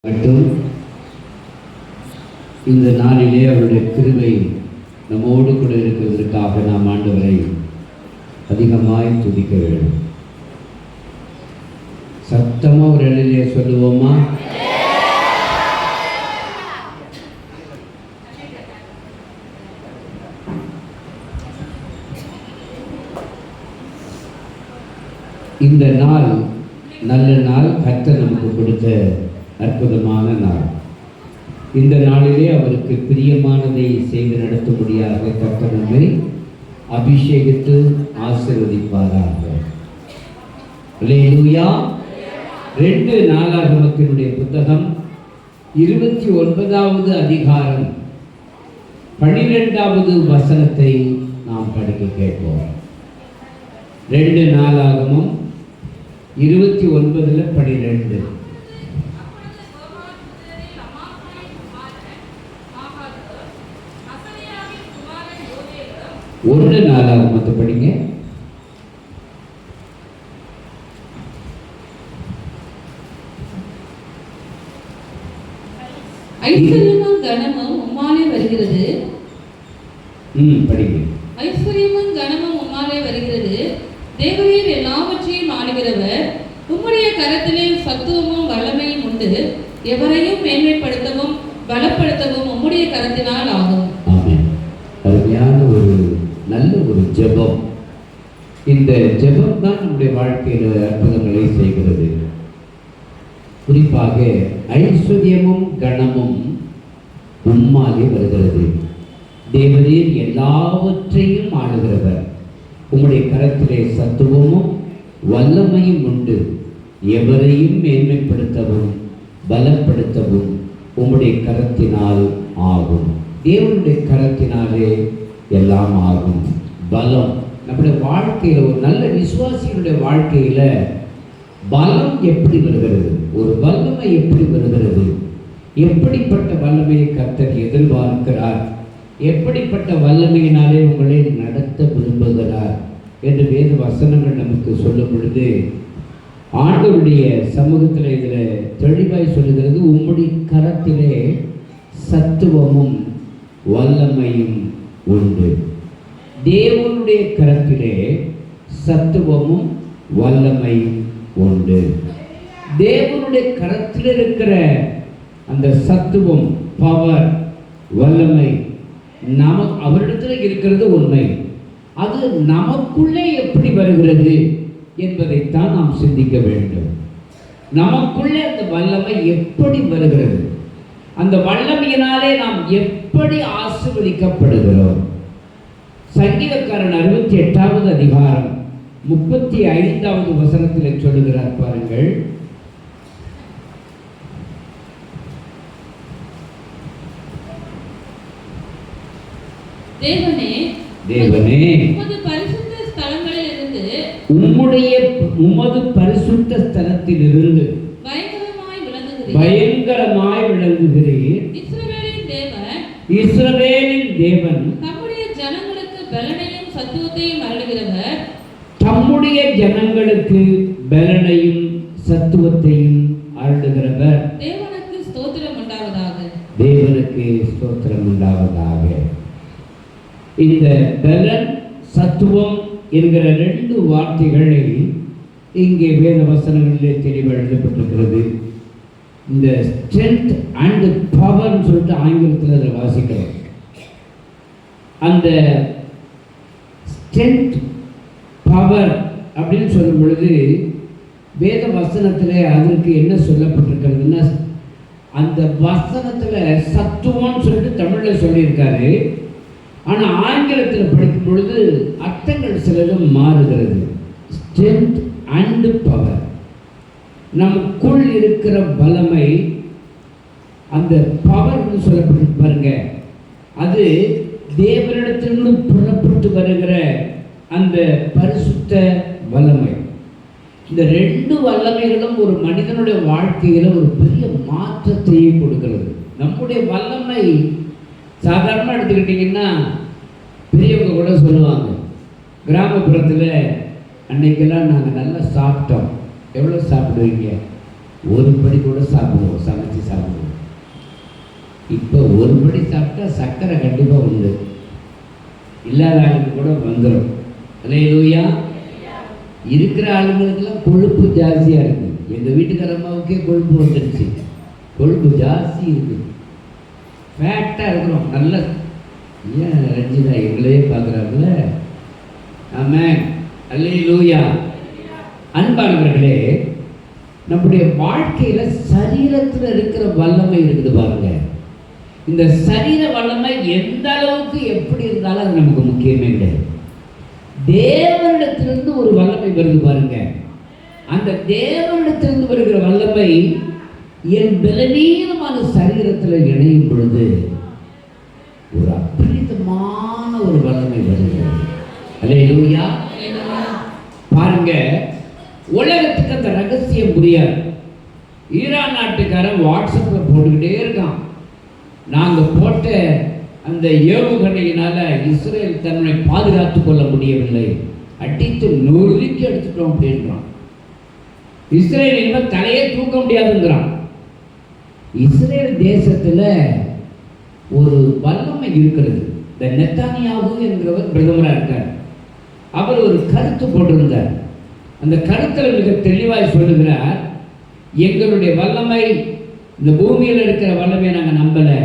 மட்டும் இந்த நாளிலே அவருடைய கிருபை நம்மோடு கூட இருக்கிறதற்காக நாம் ஆண்டவரை அதிகமாய் துதிக்க வேண்டும். சத்தமாக ஒரு இடத்திலே சொல்லுவோமா? இந்த நாள் நல்ல நாள், கர்த்தர் நமக்கு கொடுத்த அற்புதமான நாள். இந்த நாளிலே அவருக்கு பிரியமானதை செய்து நடத்தும்படியாக கர்த்தர் நம்மை அபிஷேகித்து ஆசீர்வதிப்பாராக. அல்லேலூயா. 2 நாளாகமத்தினுடைய புத்தகம் 29வது அதிகாரம் 12வது வசனத்தை நாம் படிக்க கேட்போம். 2 நாளாகமம் 29:12. 1 நாளாகமத்தை படிங்க. ஐஸ்வர்யமும் கனமும் உம்மாலே வருகிறது. படிங்க. ஐஸ்வர்யமும் கனமும் உம்மாலே வருகிறது. தேவரீர் எல்லாவற்றையும் ஆளுகிறவர். உம்முடைய கரத்திலே சத்துவமும் வல்லமையும் உண்டு. எவரையும் மேன்மைப்படுத்தவும் பலப்படுத்தவும் உம்முடைய கரத்தினால் ஆகும். ஆமென். அருமையான ஒரு நல்ல ஒரு ஜெபம். இந்த ஜெபம் தான் நம்முடைய வாழ்க்கையில் அற்புதங்களை செய்கிறது. குறிப்பாக ஐஸ்வர்யமும் கனமும் உம்மாலே வருகிறது. தேவரீர் எல்லாவற்றையும் ஆளுகிறவர். உம்முடைய கரத்திலே சத்துவமும் வல்லமையும் உண்டு. எவரையும் மேன்மைப்படுத்தவும் பலப்படுத்தவும் உம்முடைய கரத்தினால் ஆகும். தேவனுடைய கரத்தினாலே எல்லாம் ஆகும். பலம் நம்முடைய வாழ்க்கையில், ஒரு நல்ல விசுவாசியினுடைய வாழ்க்கையில் பலம் எப்படி வருகிறது, ஒரு வல்லமை எப்படி வருகிறது, எப்படிப்பட்ட வல்லமையை கர்த்தர் எதிர்பார்க்கிறார், எப்படிப்பட்ட வல்லமையினாலே உங்களை நடத்த விரும்புகிறார் என்று வேத வசனங்கள் நமக்கு சொல்லும் பொழுது ஆண்டவருடைய சமூகத்தில் இதில் தெளிவாய் சொல்லுகிறது. உம்முடைய கரத்திலே சத்துவமும் வல்லமையும் உண்டு. தேவனுடைய கரத்திலே சத்துவமும் வல்லமையும் உண்டு. தேவனுடைய கரத்தில் இருக்கிற அந்த சத்துவம், பவர், வல்லமை அவரிடத்தில் இருக்கிறது உண்மை. அது நமக்குள்ளே எப்படி வருகிறது என்பதைத்தான் நாம் சிந்திக்க வேண்டும். நமக்குள்ளே அந்த வல்லமை எப்படி வருகிறது, அந்த வல்லமையினாலே நாம் எப்படி ஆசீர்வதிக்கப்படுகிறோம். சங்கீதக்காரன் 68வது அதிகாரம் 35வது வசனத்தில் சொல்லுகிறார் பாருங்கள். தேவனே, உமது பரிசுத்த ஸ்தலங்களிலிருந்து உமது பரிசுத்த ஸ்தலத்திலிருந்து பயங்கரமாய் விளங்குகிறீர். இஸ்ரவேலின் தேவன் தம்முடைய ஜனங்களுக்கு பலனையும் சத்துவத்தையும் அருளுகிறவர். தம்முடைய ஜனங்களுக்கு பலனையும் சத்துவத்தையும் அருளுகிறவர். தேவனுக்கு ஸ்தோத்திரம் உண்டாவதாக. தேவனுக்கு ஸ்தோத்திரம் உண்டாவதாக. இந்த பலன், சத்துவம் என்கிற 2 வார்த்தைகளை இங்கே வேத வசனங்களிலே தெளிவாக எழுதப்பட்டிருக்கிறது. இந்த ஸ்ட்ரென்த் அண்ட் பவர்னு சொல்லிட்டு ஆங்கிலத்தில் அதில் வாசிக்கிறோம். அந்த ஸ்ட்ரென்த் பவர் அப்படின்னு சொல்லும் பொழுது வேத வசனத்தில் அதற்கு என்ன சொல்லப்பட்டிருக்கிறதுன்னா, அந்த வசனத்தில் சத்துவம்னு சொல்லிட்டு தமிழில் சொல்லியிருக்காரு. ஆனால் ஆங்கிலத்தில் படிக்கும் பொழுது அர்த்தங்கள் சிலரும் மாறுகிறது. ஸ்ட்ரென்த் அண்ட் பவர், நமக்குள் இருக்கிற வல்லமை, அந்த பவர்னு சொல்லப்பட்டு பாருங்க, அது தேவனிடத்திலிருந்து புறப்பட்டு வருகிற அந்த பரிசுத்த வல்லமை. இந்த 2 வல்லமைகளும் ஒரு மனிதனுடைய வாழ்க்கையில் ஒரு பெரிய மாற்றத்தையே கொடுக்கிறது. நம்முடைய வல்லமை சாதாரணமாக எடுத்துக்கிட்டிங்கன்னா, பெரியவங்க கூட சொல்லுவாங்க, கிராமப்புறத்தில் அன்னைக்கெல்லாம் நாங்கள் நல்லா சாப்பிட்டோம். எவ்வளோ சாப்பிடுவீங்க? ஒரு படி கூட சாப்பிடுவோம், சமைச்சு சாப்பிடுவோம். இப்போ ஒரு படி சாப்பிட்டா சர்க்கரை கண்டிப்பாக உண்டு, இல்லாத ஆளுக்கு கூட வந்துடும். அல்லேலூயா. இருக்கிற ஆளுங்களுக்கெல்லாம் கொழுப்பு ஜாஸ்தியாக இருக்குது. எங்கள் வீட்டுக்கார அம்மாவுக்கே கொழுப்பு வந்துடுச்சு, கொழுப்பு ஜாஸ்தி இருக்குது, ஃபேட்டாக இருக்கிறோம். நல்ல ஏன் ரஞ்சிதா எங்களையே பார்க்குறாங்கள. ஆமென். அல்லேலூயா. அன்பானவர்களே, நம்முடைய வாழ்க்கையில சரீரத்தில் இருக்கிற வல்லமை இருக்குது பாருங்க. இந்த சரீர வல்லமை எந்த அளவுக்கு எப்படி இருந்தாலும் அது நமக்கு முக்கியமே கிடையாது. தேவனிடத்திலிருந்து ஒரு வல்லமை வருது பாருங்க. அந்த தேவனிடத்திலிருந்து வருகிற வல்லமை என் பலவீனமான சரீரத்தில் இணையும் பொழுது ஒரு அற்புதமான ஒரு வல்லமை வருகிறது. அல்லேலூயா. பாருங்க, உலகத்துக்கு அந்த ரகசியம் புரியாது. ஈரான் நாட்டுக்காரன் வாட்ஸ்அப்பில் போட்டுக்கிட்டே இருக்கான், நாங்கள் போட்ட அந்த ஏவுகணையினால இஸ்ரேல் தன்னை பாதுகாத்து கொள்ள முடியவில்லை, அடித்து நொறுக்கி எடுத்துட்டோம் அப்படின்றான். இஸ்ரேல் இனிமேல் தலையே தூக்க முடியாதுங்கிறான். இஸ்ரேல் தேசத்தில் ஒரு வல்லமை இருக்கிறது. இந்த நெத்தானியாகு என்கிறவர் பிரதமராக இருக்கார். அவர் ஒரு கருத்து போட்டிருந்தார். அந்த கருத்தில் மிக தெளிவாய் சொல்லுகிறார், எங்களுடைய வல்லமை இந்த பூமியில் இருக்கிற வல்லமை நாங்கள் நம்பலை,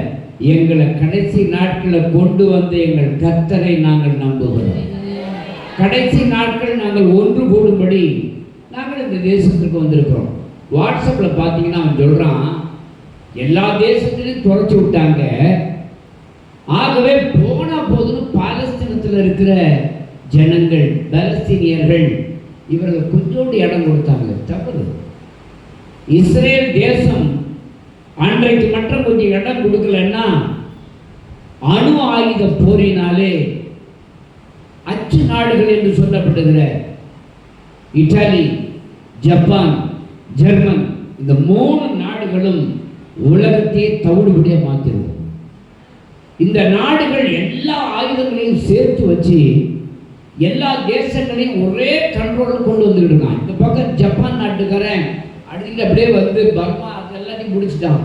எங்களை கடைசி நாட்களில் கொண்டு வந்து எங்கள் கர்த்தரை நாங்கள் நம்புகிறோம். கடைசி நாட்கள் நாங்கள் ஒன்று கூடும்படி நாங்கள் இந்த தேசத்துக்கு வந்திருக்கிறோம். வாட்ஸ்அப்பில் பார்த்தீங்கன்னா அவன் சொல்கிறான், எல்லா தேசத்திலையும் துறைச்சி விட்டாங்க, ஆகவே போனா போதுன்னு பாலஸ்தீனத்தில் இருக்கிற ஜனங்கள், பலஸ்தீனியர்கள் இவர்கள் கொஞ்சோண்டு இடம் கொடுத்தாங்க. தவறு. இஸ்ரேல் தேசம் அன்றைக்கு மட்டும் கொஞ்சம் இடம் கொடுக்கலன்னா அணு ஆயுத போரினாலே அச்சு நாடுகள் என்று சொல்லப்படுகிற இத்தாலி, ஜப்பான், ஜெர்மன், இந்த 3 நாடுகளும் உலகத்தையே தவிடுபடியாக மாற்றிடுவோம். இந்த நாடுகள் எல்லா ஆயுதங்களையும் சேர்த்து வச்சு எல்லா தேசங்களையும் ஒரே கண்ட்ரோலில் கொண்டு வந்துக்கிட்டு இருக்கான். இந்த பக்கம் ஜப்பான் நாட்டுக்காரன் அடுத்து அப்படியே வந்து பர்மா அது எல்லாத்தையும் முடிச்சுட்டான்.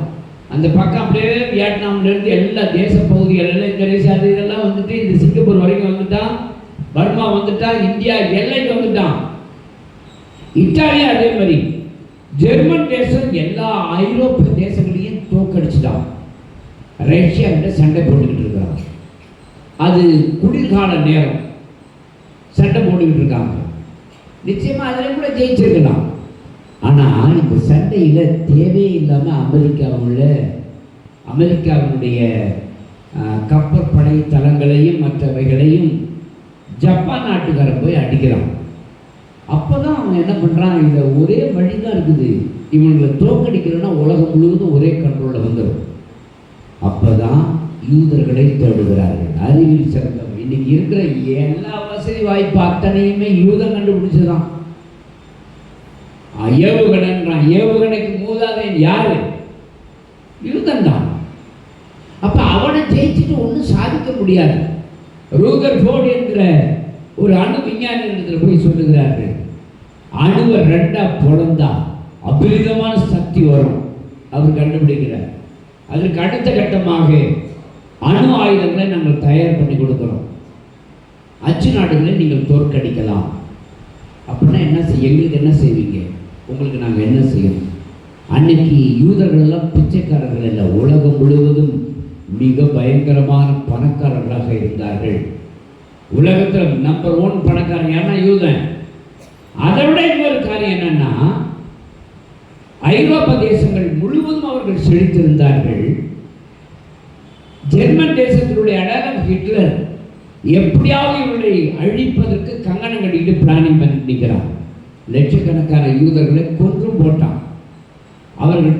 அந்த பக்கம் அப்படியே வியட்நாம்லேருந்து எல்லா தேச பகுதிகள் எல்லாம் இந்தோனேசியா அது இதெல்லாம் வந்துட்டு இந்த சிங்கப்பூர் வரைக்கும் வந்துட்டான், பர்மா வந்துட்டான், இந்தியா எல்லைக்கு வந்துட்டான். இத்தாலியா அதே மாதிரி, ஜெர்மன் தேசம் எல்லா ஐரோப்பிய தேசங்களையும் தோக்கடிச்சுட்டான். ரஷ்யா கிட்ட சண்டை போட்டுக்கிட்டு இருக்காங்க. அது குளிர்கால நேரம், சண்டை போட்டுக்கிட்டு இருக்காங்க. நிச்சயமா அதில் கூட ஜெயிச்சிருக்கலாம். ஆனால் இந்த சண்டையில் தேவையில்லாமல் அமெரிக்காவுடைய கப்பற்படை தளங்களையும் மற்றவைகளையும் ஜப்பான் நாட்டுக்காரன் போய் அடிக்கிறான். அப்போ தான் அவன் என்ன பண்ணுறான், இந்த ஒரே வழி தான் இருக்குது, இவங்களை தோக்கடிக்கிறோன்னா உலகம் முழுவதும் ஒரே கண்ட்ரோலில் வந்துடும். அப்போ தான் யூதர்களை தேடுகிறார்கள். அறிவில் சிறந்தவன். இன்னைக்கு இருக்கிற எல்லா வசதி வாய்ப்பு அத்தனையுமே யூதன் கண்டுபிடிச்சதான். ஏவுகணைன்றான், ஏவுகணைக்கு மூதாதையன் யாரு? யூதன் தான். அப்ப அவனை ஜெயிச்சுட்டு ஒன்றும் சாதிக்க முடியாது. ரூதர் ஃபோர்டு என்கிற ஒரு அணு விஞ்ஞானி இடத்துல போய் சொல்லுகிறார்கள், அணுவை 2ஆ பொழந்தா அபரிதமான சக்தி வரும். அவர் கண்டுபிடிக்கிறார். அதற்கு அடுத்த கட்டமாக அணு ஆயுதங்களை நாங்கள் தயார் பண்ணி கொடுக்குறோம், அச்சு நாடுகளை நீங்கள் தோற்கடிக்கலாம். அப்படின்னா என்ன எங்களுக்கு என்ன செய்வீங்க, உங்களுக்கு நாங்கள் என்ன செய்யணும்? அன்னைக்கு யூதர்கள் எல்லாம் பிச்சைக்காரர்கள் இல்லை, உலகம் முழுவதும் மிக பயங்கரமான பணக்காரர்களாக இருந்தார்கள். உலகத்தில் நம்பர் 1 பணக்காரன் ஏன்னா யூதன். அதை விட இன்னொரு காரியம் என்னன்னா, ஐரோப்பா தேசங்கள் முழுவதும் அவர்கள் செழித்திருந்தார்கள். ஜெர்மன் தேசத்தினுடைய அடையாளம் ஹிட்லர் எப்படியாவது இவர்களை அழிப்பதற்கு கங்கணம் கட்டிட்டு பிளானிங் பண்ணிக்கிறான். லட்சக்கணக்கான யூதர்களை கொன்று போட்டான். அவர்கள்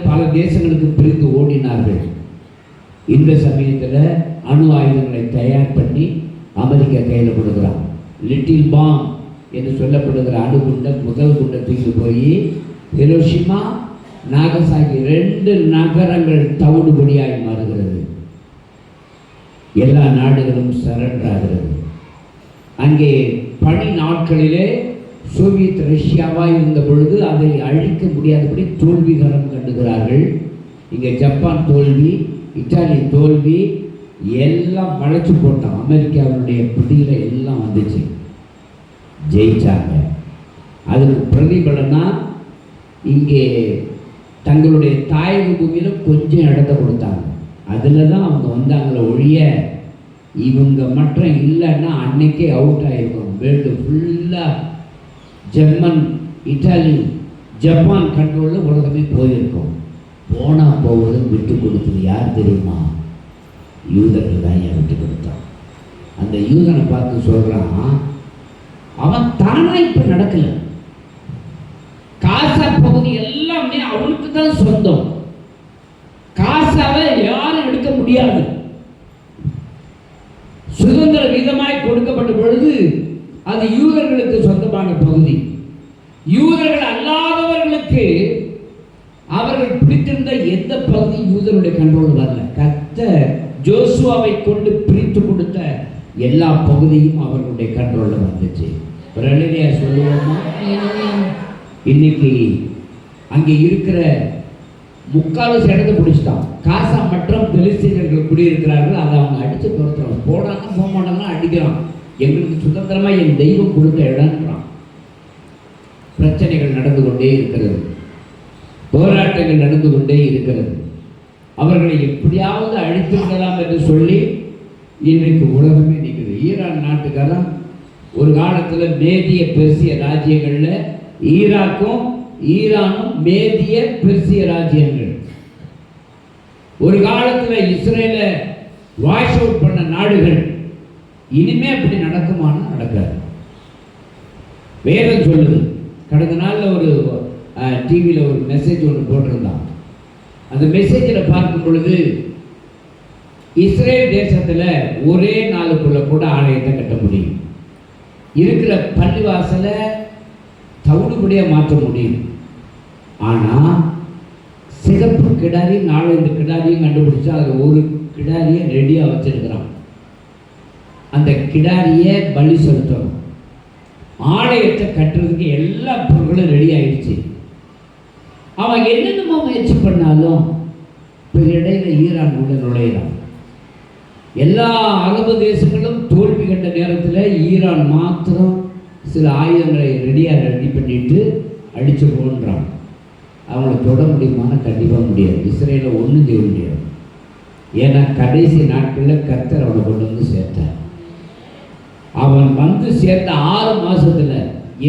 பல தேசங்களுக்கு பிரிந்து ஓடினார்கள். இந்த சமயத்தில் அணு ஆயுதங்களை தயார் பண்ணி அமெரிக்கா கையில் கொடுக்குறான். லிட்டில் பாம் என்று சொல்லப்படுகிற அணுகுண்டை முதல் குண்டை தூக்கி போய் ஹிரோஷிமா, நாகசாகி 2 நகரங்கள் தவிடுபடியாகி மாறுகிறது. எல்லா நாடுகளும் சரண்டர் ஆகிறது. அங்கே பனி நாட்களிலே சோவியத் ரஷ்யாவாக இருந்த பொழுது அதை அழிக்க முடியாதபடி தோல்விகரம் கண்டுகிறார்கள். இங்கே ஜப்பான் தோல்வி, இத்தாலி தோல்வி, எல்லாம் வளைச்சு போட்டான். அமெரிக்காவினுடைய பிடியில் எல்லாம் வந்துச்சு, ஜெயிச்சாங்க. அதுக்கு பிரதிபலனா இங்கே தங்களுடைய தாயக பூமியில் கொஞ்சம் இடத்த கொடுத்தாங்க. அதில் தான் அவங்க வந்தாங்களே ஒழிய இவங்க மட்டும் இல்லைன்னா அன்னைக்கே அவுட் ஆகிருக்கும். வேர்ல்டு ஃபுல்லாக ஜெர்மன், இட்டாலி, ஜப்பான் கண்ட்ரோலில் உலகமே போயிருக்கும். போனால் போவதும் விட்டு கொடுத்தது யார் தெரியுமா? யூதர்கள் தான் ஏன் விட்டு கொடுத்தான். அந்த யூதனை பார்த்து சொல்கிறான், அவன் தானா இப்போ நடக்கலை. காசா பகுதி எல்லாமே அவனுக்கு தான் சொந்தம். காசாவை யாரும் எடுக்க முடியாது. சுதந்திர விதமாய் கொடுக்கப்பட்ட பொழுது அது யூதர்களுக்கு சொந்தமான பகுதி. யூதர்கள் அல்லாதவர்களுக்கு அவர்கள் பிடித்திருந்த எந்த பகுதி யூதருடைய கண்ட்ரோல் வரல. கர்த்தர் ஜோசுவாவை கொண்டு பிரித்து கொடுத்த எல்லா பகுதியும் அவர்களுடைய கண்ட்ரோலில் வந்துச்சு. ஒரு அழகியா சொல்லுவோமா? இன்னைக்கு அங்கே இருக்கிற முக்கால் இடத்தை பிடிச்சிட்டான். காசா மற்றும் பெலிஸ்தீனர்கள் குடியிருக்கிறார்கள். அதை அவங்க அடித்து துரத்துறாங்க. போடாங்க போக மாட்டாங்கன்னா அடிக்கிறான். எங்களுக்கு சுதந்திரமாக என் தெய்வம் கொடுத்த இடம்ன்றான். பிரச்சனைகள் நடந்து கொண்டே இருக்கிறது, போராட்டங்கள் நடந்து கொண்டே இருக்கிறது. அவர்களை எப்படியாவது அழித்து விடலாம் என்று சொல்லி இன்றைக்கு உலகமே நிற்குது. ஈரான் நாட்டுக்காரன் ஒரு காலத்தில் மேதிய பெர்சிய ராஜ்யங்களில் ஈராக்கும் ஈரானும் மேதிய பெர்சிய ராஜ்யங்கள். ஒரு காலத்தில் இஸ்ரேலை வாஷ் அவுட் பண்ண நாடுகள். இனிமே அப்படி நடக்குமானா நடக்காது. வேதம் சொல்லுது. கடந்த நாளில் ஒரு டிவியில் ஒரு மெசேஜ் ஒன்று போட்டிருந்தான். அந்த மெசேஜில் பார்க்கும் பொழுது இஸ்ரேல் தேசத்தில் ஒரே நாளுக்குள்ள கூட ஆலயத்தை கட்ட முடியும். இருக்கிற பள்ளிவாசலை தவிடுபடியாக மாற்ற முடியும். ஆனால் சிகப்பு கிடாரி 4-5 கிடாரியும் கண்டுபிடிச்சா அதில் ஒரு கிடாரியை ரெடியாக வச்சிருக்கிறான். அந்த கிடாரியை பலி செலுத்தணும். ஆலயத்தை கட்டுறதுக்கு எல்லா பொருட்களும் ரெடி ஆயிடுச்சு. அவன் என்னென்னமோ முயற்சி பண்ணாலும் இப்போ இடையில ஈரான் உள்ள நுழையிறான். எல்லா அரபு தேசங்களும் தோல்வி கண்ட நேரத்தில் ஈரான் மாத்திரம் சில ஆயுதங்களை ரெடி பண்ணிட்டு அடிச்சு போன்றான். அவங்கள தொட முடியுமானா கண்டிப்பாக முடியாது. இஸ்ரேலை ஒன்றும் செய்ய முடியாது. ஏன்னா கடைசி நாட்களில் கர்த்தர் அவனை கொண்டு வந்து சேர்த்தார். அவன் வந்து சேர்த்த 6 மாதத்தில்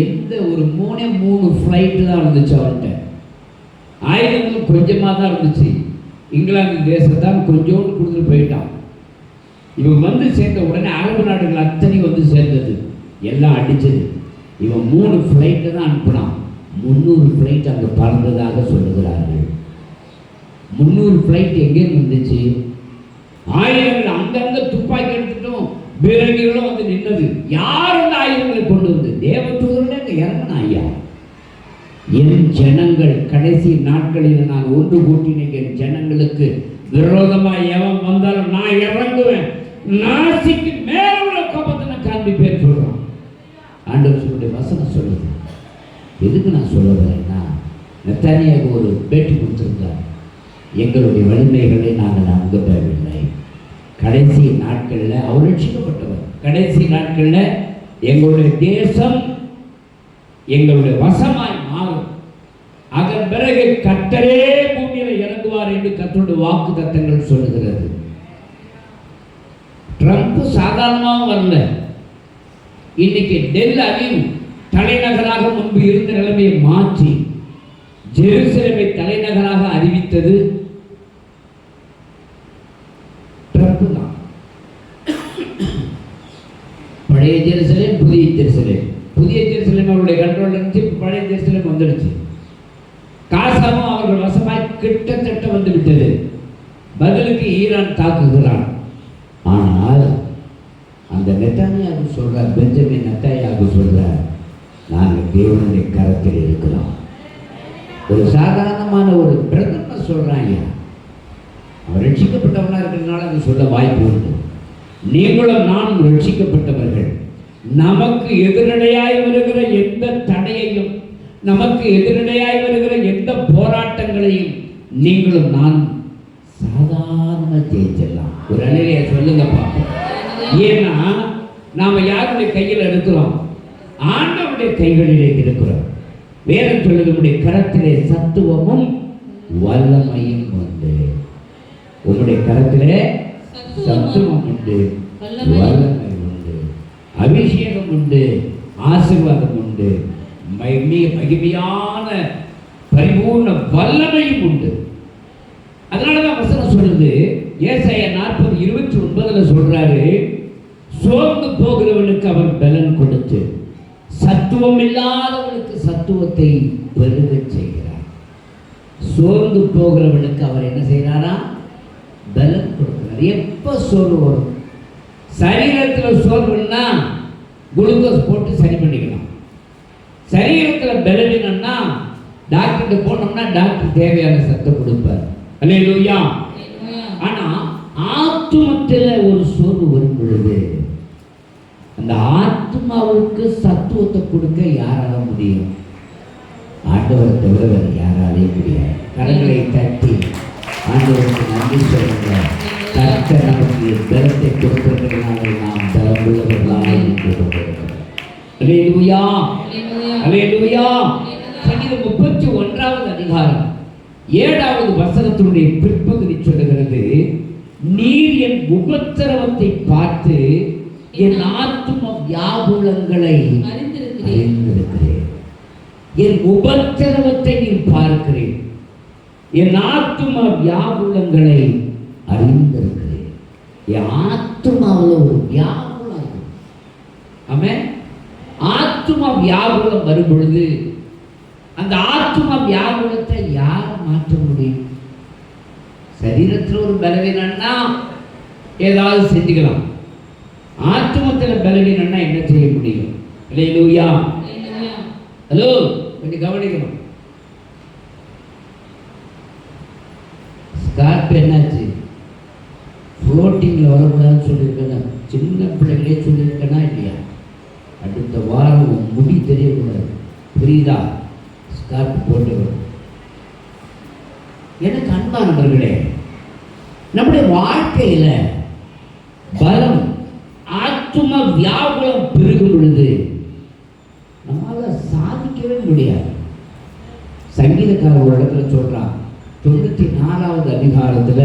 எந்த ஒரு 3 ஃப்ளைட்டு தான் இருந்துச்சு அவன்கிட்ட. ஆயுதங்களும் கொஞ்சமாக தான் இருந்துச்சு. இங்கிலாந்து தேசத்தான் கொஞ்சோண்டு கொடுத்துட்டு போயிட்டான். இவன் வந்து சேர்ந்த உடனே அரபு நாடுகள் அத்தனை வந்து சேர்ந்தது, எல்லாம் அடிச்சது. இவன் 3 ஃப்ளைட்டு தான் அனுப்பினான். 300 ஃப்ளைட் அங்கே பறந்ததாக சொல்லுகிறார்கள். 300 ஃப்ளைட் எங்கேருந்து வந்துச்சு? ஆயுதங்கள் அங்கங்கே துப்பாக்கி எடுத்துட்டும் பீரங்கிகளும் வந்து நின்றது. யார் அந்த ஆயுதங்களை கொண்டு வந்து? தேவதூதர்களே அங்கே இறங்கினா. ஐயா, என் ஜனங்கள் கடைசி நாட்களில் நான் ஒன்று கூட்டினேன். என் ஜனங்களுக்கு விரோதமாக எவன் வந்தாலும் நான் இறங்குவேன், நாசிக்கு மேல உள்ள கோபத்தை நான் காண்பிப்பேன் சொல்றான். ஆண்டவர் சொல்லுடைய வசனம் சொல்லுது. எதுக்கு நான் சொல்ல வரேன்னா, நெத்தானியாவுக்கு ஒரு பேட்டி கொடுத்துருந்தார். எங்களுடைய வலிமைகளை நாங்கள் நம்பவில்லை. கடைசி நாட்களில் அவர் ரட்சிக்கப்பட்டவர். கடைசி நாட்களில் எங்களுடைய தேசம் எங்களுடைய வசமாய் மாறும். அதன் பிறகு கர்த்தரே பூமியில் இறங்குவார் என்று கர்த்தருடைய வாக்கு தத்தங்கள் சொல்லுகிறது. ட்ரம்ப் சாதாரணமாக வரல. இன்னைக்கு டெல் அவிவ் தலைநகராக முன்பு இருந்த நிலைமையை மாற்றி ஜெருசலேமை தலைநகராக அறிவித்தது ட்ரம்ப் தான். பழைய ஜெருசலேம், புதிய ஜெருசலேம். புதிய ஜெருசலேம் அவருடைய கண்ட்ரோல் இருந்துச்சு. பழைய ஜெருசலேம் வந்துடுச்சு. காசாவும் அவர்கள் வசமாய் கிட்டத்தட்ட வந்து விட்டது. பதிலுக்கு ஈரான் தாக்குகிறான். ஆனால் அந்த நெத்தானியாகு சொல்றார், பெஞ்சமின் நெத்தானியாகு சொல்றார், நாங்கள் தேவனுடைய கரத்தில் இருக்கிறோம். ஒரு சாதாரணமான ஒரு பிரதமர் சொல்றாங்க. அவர் ரட்சிக்கப்பட்டவனாக இருக்கிறதுனால அது சொல்ல வாய்ப்பு உண்டு. நீங்களும் நானும் ரட்சிக்கப்பட்டவர்கள். நமக்கு எதிரடையாய் வருகிற எந்த தடையையும், நமக்கு எதிரடையாய் வருகிற எந்த போராட்டங்களையும் நீங்களும் நான் சாதாரண ஜெயிச்சிடலாம். ஒரு அலையில சொல்லுங்க பார்ப்போம். ஏன்னா நாம யாருடைய கையில் இருக்கிறோம்? ஆண்டவருடைய கைகளிலே இருக்கிறோம். வேதம் சொல்லுது, உங்களுடைய கரத்திலே சத்துவமும் வல்லமையும் உண்டு. உங்களுடைய கரத்திலே சத்துவம் உண்டு, வல்லமை உண்டு, அபிஷேகம் உண்டு, ஆசீர்வாதம் உண்டு, மகிமையான பரிபூர்ண வல்லமையும் உண்டு. அதனாலதான் வசனம் சொல்லுது, ஏசாயா 40:29 சொல்றாரு, சோர்ந்து போகிறவனுக்கு அவர் பலன் கொடுத்து சத்துவம் இல்லாதவனுக்கு சத்துவத்தை பெருக செய்கிறார். சோர்ந்து போகிறவனுக்கு அவர் என்ன செய்கிறாரா? பலன் கொடுக்கிறார். எப்ப சோர்வு வரும்? சரீரத்தில் சோர்வுன்னா குளுக்கோஸ் போட்டு சரி பண்ணிக்கலாம். சரீரத்தில் பலவீனம்னா டாக்டர்கிட்ட போனோம்னா டாக்டர் தேவையான சத்தை கொடுப்பார். அல்லேலூயா. ஆனா ஆத்துமத்தில் ஒரு சோர்வு வரும் பொழுது அந்த ஆத்மாவுக்கு சத்துவத்தை கொடுக்க யாரால முடியும்? ஆண்டவரை தவிர வேறு யாராலையும் முடியாது. கரங்களை தட்டி ஆண்டவருக்கு நன்றி சொல்லுங்க. கர்த்தர் நமக்கு பலத்தை கொடுக்கிறதுனால நாம் பலமுள்ளவர்களாக இருக்கிறோம். அல்லேலூயா, அல்லேலூயா. சங்கீதம் 31வது அதிகாரம் 7வது வசனத்தினுடைய பிற்பகுதி சொல்லுகிறது, நீர் என் உபத்திரவத்தை பார்த்து என் ஆத்தும வியாகுலங்களை அறிந்திருக்கிறேன். என் உபத்திரவத்தை நீர் பார்க்கிறேன், என் ஆத்தும வியாகுலங்களை அறிந்திருக்கிறேன். என் ஆத்துமாவில் ஒரு வியாகுலம். ஆமென். ஆத்தும வியாகுலம் வரும் பொழுது அந்த ஆத்தும வியாகுலத்தை யார் மாற்ற முடியும்? சரீரத்தில் ஒரு பலவீனம்னா ஏதாவது செஞ்சுக்கலாம். ஆத்துமத்தில் பலவீனம்னா என்ன செய்ய முடியும்? அல்லேலூயா. ஹலோ, கொஞ்சம் கவனிக்கணும். ஸ்கார்ப் என்னாச்சு? ஃப்ளோட்டிங்கில் வரக்கூடாதுன்னு சொல்லியிருக்கேன். சின்ன பிள்ளைகளே சொல்லியிருக்கேனா இல்லையா? அடுத்த வாரம் முடி தெரியக்கூடாது, புரியுதா? ஸ்கார்ப் போட்டு வரும். எனக்கு அன்பானவர்களே, நம்முடைய வாழ்க்கையில பலம் ஆத்தும வியாகுலம் பெருகும் பொழுது நம்மளால சாதிக்கவே முடியாது. சங்கீதக்காரர் ஒரு இடத்துல சொல்றான், 94வது அதிகாரத்துல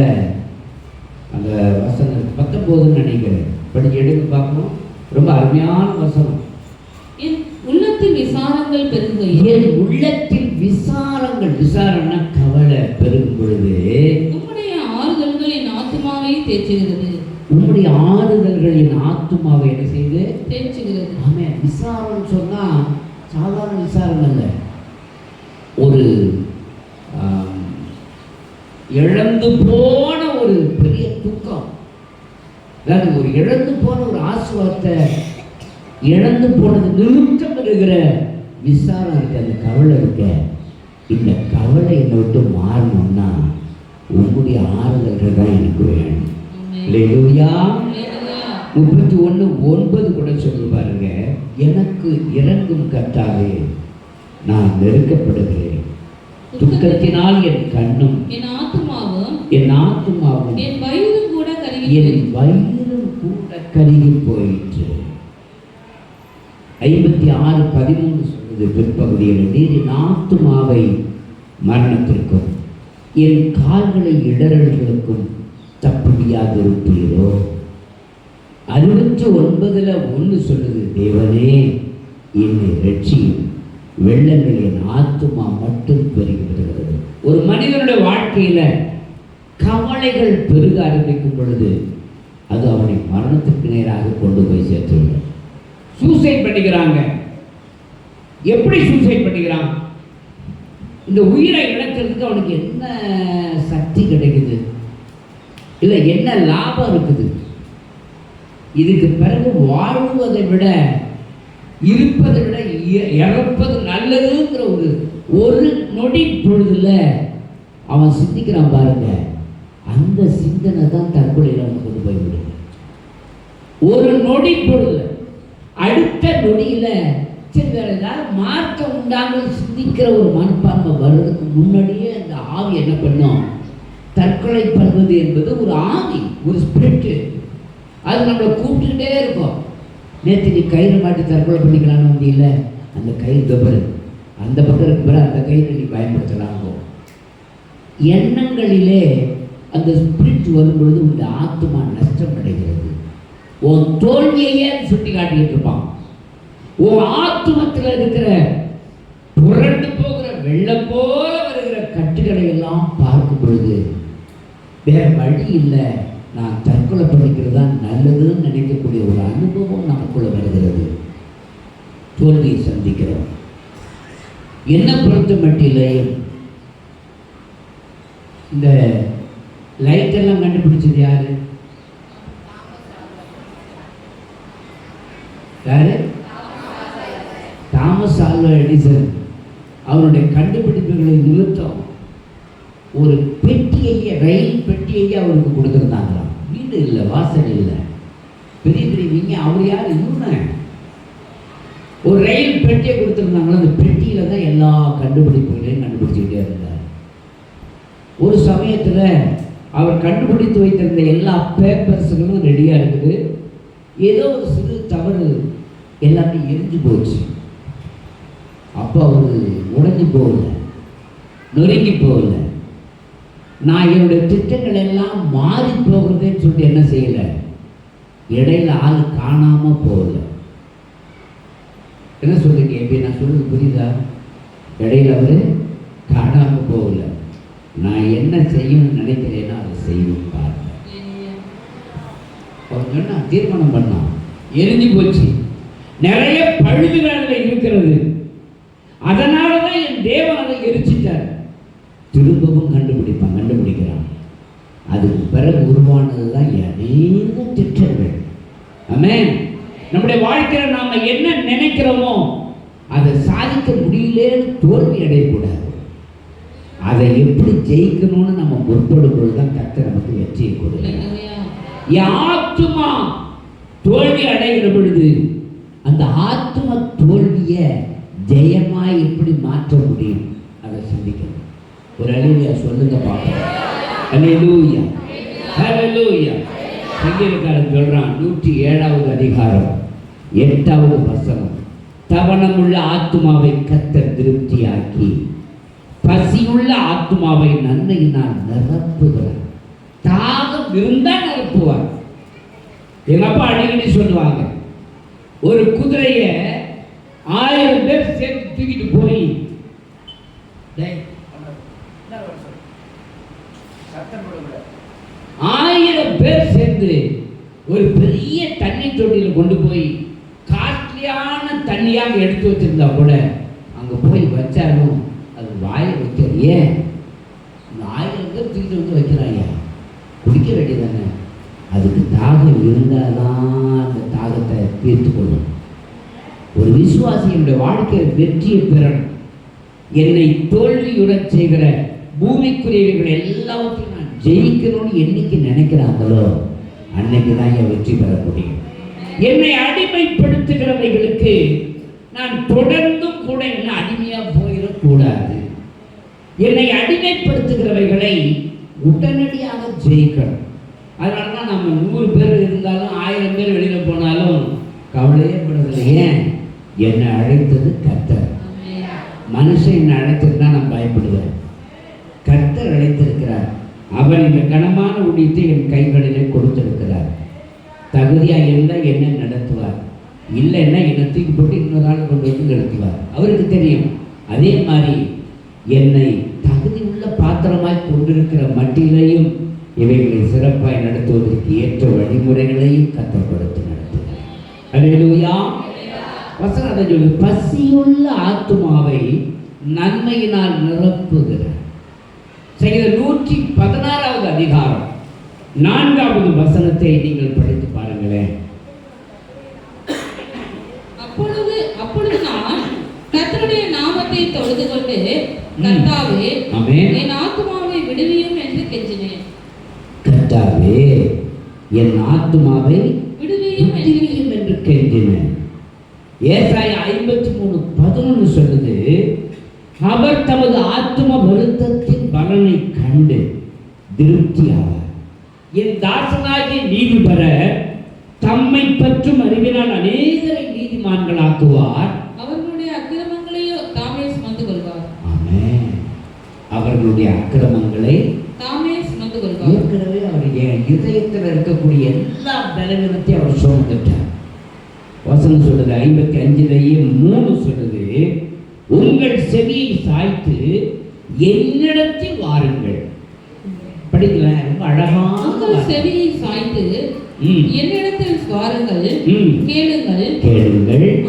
அந்த வசனம் 19 நினைக்கிறேன், படிச்சு எடுத்து பார்க்கணும். ரொம்ப அருமையான வசனம். என் உள்ளத்தில் விசாரங்கள் பெருகும். என் உள்ளத்தில் விசாரங்கள், விசாரம்னா கவலை பெருகும் பொழுது உம்முடைய ஆறுதல்கள் என் ஆத்துமாவை தேற்றுகிறது. உம்முடைய ஆறுதல்கள் என் ஆத்துமாவை என்ன செய்து தேற்றுகிறது. ஆமே. விசாரம் சொன்னா சாதாரண விசாரம் அல்ல. ஒரு இழந்து போன ஒரு பெரிய துக்கம், அதாவது ஒரு இழந்து போன ஒரு ஆசுவாசத்தை இழந்து போனது நிமித்தம் இருக்கிற விசாரம் இருக்க, அந்த கவலை இருக்க. இந்த கவலை என்னை விட்டு மாறணும்னா உங்களுடைய ஆறுதல்கள் தான் எனக்கு வேணும். அல்லேலூயா. 31:9 கூட சொல்லி பாருங்க, எனக்கு இறங்கும் கர்த்தாவே நான் நெருக்கப்படுகிறேன், துக்கத்தினால் என் கண்ணும் என் ஆத்துமாவும் என் வயிறும் கூட கருகி போயிற்று. 56:13 சொல்வது பிற்பகுதியில், நீர் என் ஆத்துமாவை மரணத்திற்கும் என் கால்களை இடரல்களுக்கும் தப்புவியாதிருப்பீரோ. 69:1 சொல்லுது, தேவனே என்னை ரட்சியும், வெள்ளங்கள் என் ஆத்துமா மட்டும் பெருகி வருகிறது. ஒரு மனிதனுடைய வாழ்க்கையில கவலைகள் பெருக ஆரம்பிக்கும் பொழுது அது அவனை மரணத்துக்கு நேராக கொண்டு போய் சேர்த்துவிடும். சூசைட் பண்ணிக்கிறாங்க. எப்படி சூசைட் பண்ணிக்கிறான்? இந்த உயிரை இழக்கிறதுக்கு அவனுக்கு என்ன சக்தி கிடைக்குது, இல்லை என்ன லாபம் இருக்குது? இதுக்கு பிறகு வாழ்வதை விட இருப்பதை விட இறப்பது நல்லதுங்கிற ஒரு நொடி பொழுதுல அவன் சிந்திக்கிறான் பாருங்க. அந்த சிந்தனை தான் தற்கொலையில் அவன் கொண்டு போய் விடுது. ஒரு நொடி பொழுது அடுத்த நொடியில சரி வேற ஏதாவது மார்க்கம் உண்டாமல் சிந்திக்கிற ஒரு மனப்பான்மை வர்றதுக்கு முன்னாடியே அந்த ஆவி என்ன பண்ணும்? தற்கொலை பண்ணுவது என்பது ஒரு ஆவி, ஒரு ஸ்பிரிட்டு. அது நம்மளை கூப்பிட்டுக்கிட்டே இருக்கும். நேற்று நீ கயிறு மாட்டி தற்கொலை பண்ணிக்கலான்னு வந்தீங்கல்ல, அந்த கயிறு தவறு, அந்த பக்கம் இருக்கு பிறகு அந்த கயிறு நீ பயன்படுத்தலாம். எண்ணங்களிலே அந்த ஸ்பிரிட் வரும்பொழுது உங்க ஆத்மா நஷ்டம் அடைகிறது. உன் தோல்வியையே சுட்டி காட்டிக்கிட்டு இருப்பான். உன் ஆத்மத்தில் இருக்கிற புரண்டு போகிற வெள்ளம் போல வருகிற கட்டுகளை எல்லாம் பார்க்கும் பொழுது வேற வழி இல்லை, நான் தற்கொலை பண்ணிக்கிறது தான் நல்லதுன்னு நினைக்கக்கூடிய ஒரு அனுபவம் நமக்குள்ள வருகிறது. தோல்வியை சந்திக்கிறோம். என்ன பொறுத்த மட்டிலையும் இந்த லைட் எல்லாம் கண்டுபிடிச்சது யாரு? யாரு? Thomas Alva Edison. அவருடைய கண்டுபிடிப்புகளை நிறுத்தம் ஒரு பெட்டியையே, ரயில் பெட்டியையே அவருக்கு கொடுத்துருந்தாங்களாம். வீடு இல்லை, வாசல் இல்லை, பெரிய பெரிய நீங்க அவர் யார் இன்னொன்னு ஒரு ரயில் பெட்டியை கொடுத்துருந்தாங்களா. அந்த பெட்டியில தான் எல்லா கண்டுபிடிப்புகளையும் கண்டுபிடிச்சிக்கிட்டே இருந்தார். ஒரு சமயத்தில் அவர் கண்டுபிடித்து வைத்திருந்த எல்லா பேப்பர்ஸுகளும் ரெடியாக இருக்குது. ஏதோ ஒரு சிறு தவறு எல்லாமே எரிஞ்சு போச்சு. அப்போ அவர் உடைஞ்சு போகல, நொறுங்கி போகல. நான் என்னுடைய திட்டங்கள் எல்லாம் மாறி போகிறதுன்னு சொல்லிட்டு என்ன செய்யலை, இடையில ஆள் காணாமல் போகல. என்ன சொல்றீங்க? எப்படி நான் சொல்றது புரியுதா? இடையில அவர் காணாமல் போகல. நான் என்ன செய்யணும்னு நினைக்கிறேன்னா அதை செய்வேன் பாருங்க. அவர் சொன்னா தீர்மானம் பண்ணான், எரிஞ்சு போச்சு. நிறைய பழுதுகள் இருக்கிறது, அதனால தான் என் தேவன் அதை எரிச்சிட்டார். திரும்பவும் கண்டுபிடிக்கிறான். அதுக்கு பிறகு உருவானது தான் அநேக திட்டங்கள். ஆமென். நம்முடைய வாழ்க்கையில் நாம என்ன நினைக்கிறோமோ அதை சாதிக்க முடியலன்னு தோல்வி அடையக்கூடாது. அதை எப்படி ஜெயிக்கணும்னு நம்ம முற்படும் பொழுதுதான் கர்த்தர் நமக்கு வெற்றியை கொடுக்கிறார். ஆத்துமா தோல்வி அடைகிற பொழுது அந்த ஆத்தும தோல்வியை ஜெயமாய் எப்படி மாற்ற முடியும் அதை சிந்திக்கணும். ஒரு அல்லேலூயா சொல்லுங்க பார்க்கலாம். அல்லேலூயா, ஹல்லேலூயா. சங்கீதக்காரன் சொல்றான் 107வது அதிகாரம் 8வது வசனம், தவணமுள்ள ஆத்துமாவை கர்த்தர் திருப்தியாக்கி பசியுள்ள ஆத்துமாவை நன்மையினால் நிரப்புகிறார். தாகம் இருந்தா நிரப்புவார். எங்க அப்பா அடிக்கடி சொல்லுவாங்க, ஒரு குதிரைய 1000 பேர் சேர்த்து தூக்கிட்டு போய் 1000 பேர் சேர்ந்து ஒரு பெரிய தண்ணி தொட்டியில் கொண்டு போய் காஸ்ட்லியான தண்ணியாக எடுத்து வச்சிருந்தா கூட அங்க போய் வச்சாலும் அது வாயை வைக்க. ஏன்? 1000 பேர் தூக்கிட்டு வந்து வைக்கிறாங்க, குடிக்க வேண்டியதானே. அதுக்கு தாகம் இருந்தால்தான் அந்த தாகத்தை தீர்த்து கொள்ளும். ஒரு விசுவாசியினுடைய வாழ்க்கையில் வெற்றியை பெறணும். என்னை தோல்வியுடன் செய்கிற பூமிக்குரியவைகள் எல்லாவற்றையும் நான் ஜெயிக்கணும்னு என்னைக்கு நினைக்கிறாங்களோ அன்னைக்கு தான் என் வெற்றி பெற முடியும். என்னை அடிமைப்படுத்துகிறவைகளுக்கு நான் தொடர்ந்தும் கூட என்ன அடிமையாக போயிடக்கூடாது. என்னை அடிமைப்படுத்துகிறவைகளை உடனடியாக ஜெயிக்கணும். அதனால தான் நம்ம 100 பேர் இருந்தாலும் 1000 பேர் வெளியில் போனாலும் கவலையே படுறதில்லை. ஏன்? என்னை அழைத்தது கர்த்தர். மனுஷன் என்னை அழைத்ததுன்னா நான் பயப்படுவேன். கர்த்தர் அழைத்திருக்கிறார். அவர் இந்த கனமான ஊழியத்தை என் கைகளிலே கொடுத்திருக்கிறார். தகுதியாக இருந்தால் என்ன நடத்துவார், இல்லைன்னா என்னை தூக்கி போட்டு இன்னொரு ஆள் கொண்டு வந்து நடத்துவார். அவருக்கு தெரியும். அதே மாதிரி என்னை தகுதி உள்ள பாத்திரமாய் கொண்டிருக்கிற மட்டிலையும் இவைகளை சிறப்பாய் நடத்துவதற்கு ஏற்ற வழிமுறைகளையும் கர்த்தர் கொடுத்து நடத்துகிறார். அல்லேலூயா. வசனம் அதை சொல்லு, பசியுள்ள ஆத்துமாவை நன்மையினால் நிரப்புகிறார். சங்கீதம் 116வது அதிகாரம் 4வது வசனத்தை நீங்கள் படித்து பாருங்களேன். அப்பொழுது நான் கர்த்தருடைய நாமத்தை தொழுது கொண்டு, கர்த்தாவே என் ஆத்துமாவை விடுவியும் என்று கெஞ்சினேன். கர்த்தாவே என் ஆத்துமாவை விடுவியும் என்று கெஞ்சினேன். ஏசாயா 53:11 சொல்லுது, அவர் தமது ஆத்தும வருத்தத்தின் பலனை கண்டு திருப்தியாவார். என் தாசனாகிய நீதிபரர் தம்மை பற்றும் அறிவினால் அநேகரை நீதிமான்களாக்குவார். அவர்களுடைய அக்கிரமங்களையோ தாமே சுமந்து கொள்வார். ஆமென். அவர்களுடைய அக்கிரமங்களை தாமே சுமந்து கொள்வார். ஏற்கனவே அவர் என் இதயத்தில் இருக்கக்கூடிய எல்லா பலவீனத்தையும் அவர் சுமந்துட்டார். வசனம் சொல்லுது 55:3 சொல்லுது, உங்கள் செவியை சாய்த்து என்னிடத்தில் வாருங்கள். படிக்கலாம், ரொம்ப அழகான உங்கள் செவியை சாய்த்து என்னிடத்தில் வாருங்கள், கேளுங்கள்,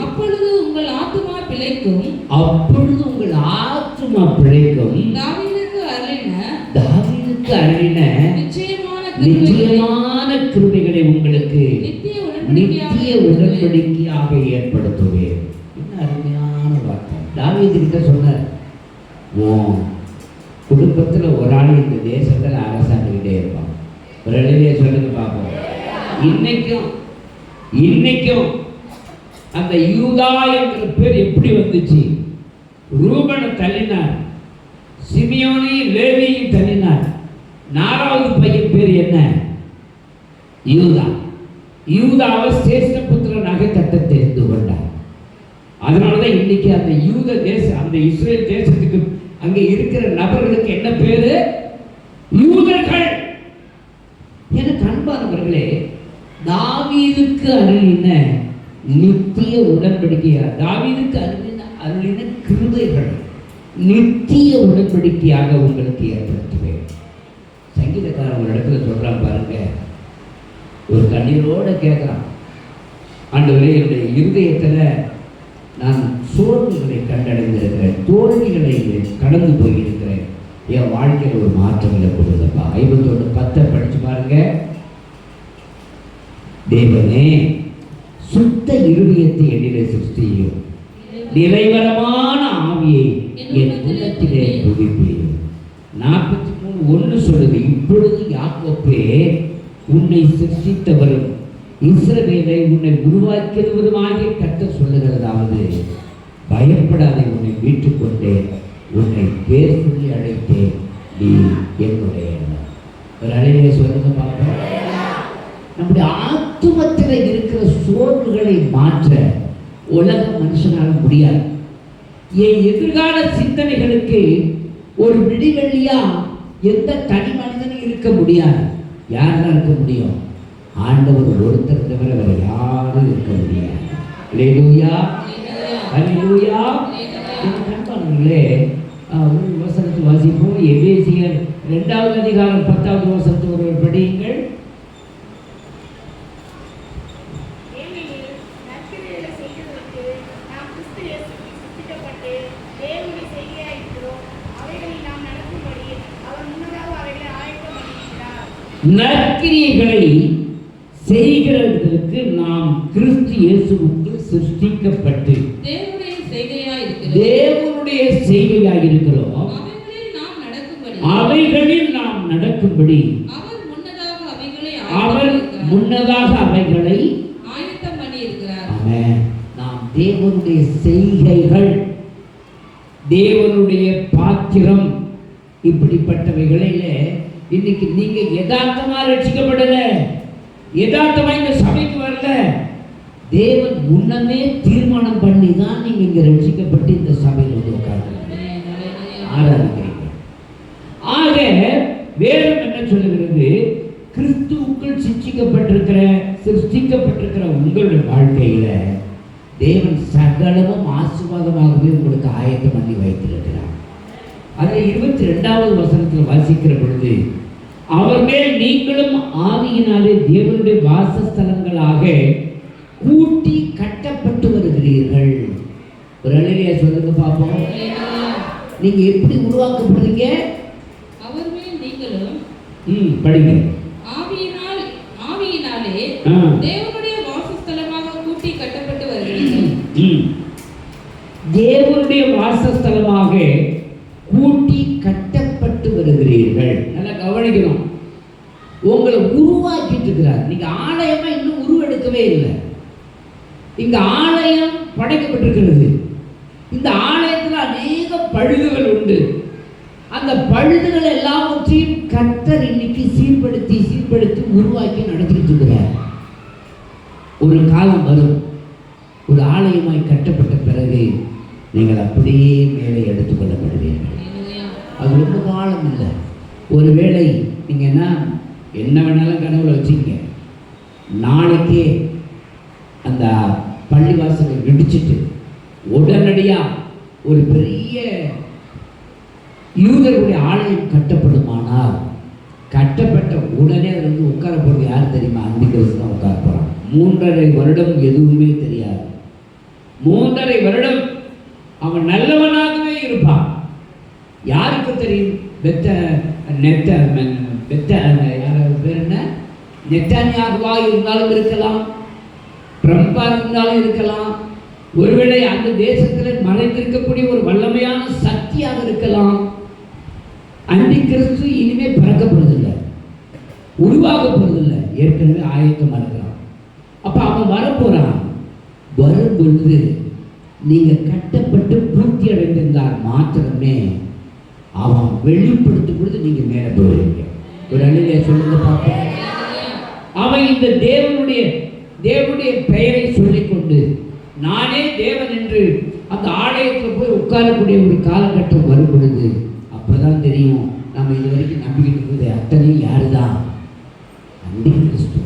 அப்பொழுது உங்கள் ஆத்துமா பிழைக்கும். தாவீதுக்கு அருளின நிச்சயமான கிருபைகளை உங்களுக்கு நித்திய உடன்படிக்கையாக ஏற்படுத்துவேன். என்ன அருமையான வார்த்தை. தாவீது கிட்ட சொன்னார், உன் குடும்பத்தில் ஒரு ஆள் இந்த தேசத்தில் அரசாண்டுகிட்டே இருப்பான். ஒரு இளைஞர் சொல்லுங்க பார்ப்போம். இன்னைக்கும் அந்த யூதா என்கிற பேர் எப்படி வந்துச்சு? ரூபனை தள்ளினார், சிமியோனையும் லேவியையும் தள்ளினார். 4வது பையன் பேர் என்ன? யூதா. யூதாவை சேஷ்ட புத்திரனாக தட்ட தெரிந்து கொண்டார். அதனாலதான் இன்னைக்கு அந்த யூத தேசம், அந்த இஸ்ரேல் தேசத்துக்கு அங்கே இருக்கிற நபர்களுக்கு என்ன பேரு? யூதர்கள். எனக்கு அன்பானவர்களே, தாவீதுக்கு அருளின நித்திய உடன்படிக்கையா, தாவீதுக்கு அருளின கிருபைகள் நித்திய உடன்படிக்கையாக உங்களுக்கு ஏற்படுத்துவேன். சங்கீதக்காரன் ஒரு இடத்துல சொல்றான் பாருங்க, ஒரு கண்ணீரோட கேட்கிறான், ஆண்டவரே, என்னுடைய இருதயத்துல நான் சோர்வுகளை கண்டடைந்திருக்கிறேன், தோல்விகளை கடந்து போயிருக்கிறேன், என் வாழ்க்கையில் ஒரு மாற்றங்களை கொடுங்கப்பா. 51:10 படிச்சு பாருங்க. தேவனே, சுத்த இருதயத்தை என்னிலே சிருஷ்டியும், நிலைவரமான ஆவியை என் உள்ளத்திலே புதுப்பியும். 43:1 சொல்லுது, இப்பொழுது யாக்கோப்பே, உன்னை சிருஷ்டித்தவரும் இஸ்ரவேலை உன்னை உருவாக்கியவருமாகிய கர்த்தர் சொல்லுகிறதாவது, பயப்படாதே, உன்னை மீட்டுக் கொண்டேன், உன்னை பேர் சொல்லி அழைத்தேன், நீ என்னுடைய. ஒரு அழையை சொல்லுங்க பார்ப்போம். நம்முடைய ஆத்துமத்தில் இருக்கிற சோர்வுகளை மாற்ற உலக மனுஷனால முடியாது. என் எதிர்கால சிந்தனைகளுக்கு ஒரு விடிவெள்ளியா எந்த தனி மனிதனும் இருக்க முடியாது. யாரெல்லாம் இருக்க முடியும்? ஆண்டவர் ஒருத்தர் தவிர வேற யாரும் இருக்க முடியாது. அல்லேலூயா, அல்லேலூயா. கண்பானவர்களே, ஒரு வசனத்தை வாசிப்போம். எபேசியர் 2வது அதிகாரம் 10வது வசனத்தை ஒருவர் படியுங்கள். நற்கிரியைகளை செய்கிறதற்கு நாம் கிறிஸ்து இயேசுவுக்குள் சிருஷ்டிக்கப்பட்டு தேவனுடைய செய்கையாய் இருக்கிறோம். அவைகளில் நாம் நடக்கும்படி அவர் முன்னதாக அவைகளை ஆயத்தம் பண்ணி இருக்கிறார். நாம் தேவனுடைய செய்கைகள், தேவனுடைய பாத்திரம், இப்படிப்பட்டவைகளில இன்னைக்கு நீங்க யதார்த்தமா ரட்சிக்கப்படல, யதார்த்தமா இந்த சபைக்கு வரல. தேவன் முன்னமே தீர்மானம் பண்ணி தான் நீங்க இங்க ரட்சிக்கப்பட்டு இந்த சபையில் வந்து ஆராதிக்கிறீங்க. ஆக வேதம் என்ன சொல்லுகிறது? கிறிஸ்துவுக்குள் சிருஷ்டிக்கப்பட்டிருக்கிற உங்களுடைய வாழ்க்கையில தேவன் சகலமும் ஆசீர்வாதமாகவே உங்களுக்கு ஆயத்தம் பண்ணி வைத்திருக்கிறார். அதில் 22வது வசனத்தில் வாசிக்கிற பொழுது, அவர் மேல் நீங்களும் ஆவியினாலே தேவனுடைய வாசஸ்தலங்களாக கூட்டி கட்டப்பட்டு வருகிறீர்கள். ஒரு அழகிய சொல்லுங்க பார்ப்போம். நீங்க எப்படி உருவாக்கப்படுறீங்க? அவர் மேல் நீங்களும் படிங்க. ஆவியினாலே தேவனுடைய வாசஸ்தலமாக கூட்டி கட்டப்பட்டு வருகிறீர்கள். தேவனுடைய வாசஸ்தலமாக கூட்டி கட்டப்பட்டு வருகிறீர்கள். நல்லா கவனிக்கணும். உங்களை உருவாக்கிட்டு இருக்கிறார். நீங்க ஆலயமா இன்னும் உருவெடுக்கவே இல்லை. இங்க ஆலயம் படைக்கப்பட்டிருக்கிறது. இந்த ஆலயத்தில் அநேக பழுதுகள் உண்டு. அந்த பழுதுகள் எல்லாவற்றையும் கர்த்தர் இன்னைக்கு சீர்படுத்தி உருவாக்கி நடத்திட்டு இருக்கிறார். ஒரு காலம் வரும், ஒரு ஆலயமாய் கட்டப்பட்ட பிறகு நீங்கள் அப்படியே மேலே எடுத்துக்கொள்ளப்படுவீர்கள். அது ரொம்ப காலம் இல்லை. ஒருவேளை நீங்கள் என்ன வேணாலும் கனவுல வச்சுங்க, நாளைக்கே அந்த பள்ளிவாசலை இடிச்சிட்டு உடனடியாக ஒரு பெரிய யூதர்களுடைய ஆலயம் கட்டப்படுமானால், கட்டப்பட்ட உடனே அது வந்து உட்கார போகிறது யார் தெரியுமா? அந்திகிறிஸ்து தான் உட்கார போகிறான். 3.5 வருடம் எதுவுமே தெரியாது. 3.5 வருடம் அவன் நல்லவனாகவே இருப்பான். யாருக்கு தெரியும்? நெத்தனியாகவா இருந்தாலும் இருக்கலாம், ட்ரம்பா இருந்தாலும் இருக்கலாம், ஒருவேளை அந்த தேசத்தில் மறைந்திருக்கக்கூடிய ஒரு வல்லமையான சக்தியாக இருக்கலாம். அந்திகிறிஸ்து இனிமே பிறக்கப்படுறதில்லை, உருவாக போறதில்லை, ஏற்கனவே ஆயத்தமாக இருக்கிறான். அப்ப அவன் வரப்போறான். வரும் பொழுது நீங்க கட்டப்பட்டு பூர்த்தி அடைந்திருந்தால் மாத்திரமே அவன் வெளிப்படுத்தும் பொழுது நீங்க மேலே போவீங்க. ஒரு அழிலே சொல்லுங்க பார்ப்போம். அவன் இந்த தேவனுடைய பெயரை சொல்லிக்கொண்டு நானே தேவன் என்று அந்த ஆலயத்தில் போய் உட்காரக்கூடிய ஒரு காலகட்டம் வரும் பொழுது அப்பதான் தெரியும் நம்ம இது வரைக்கும் நம்பிக்கிட்டு இருக்கிறது அத்தனையும் யாரு தான்? அந்திகிறிஸ்து.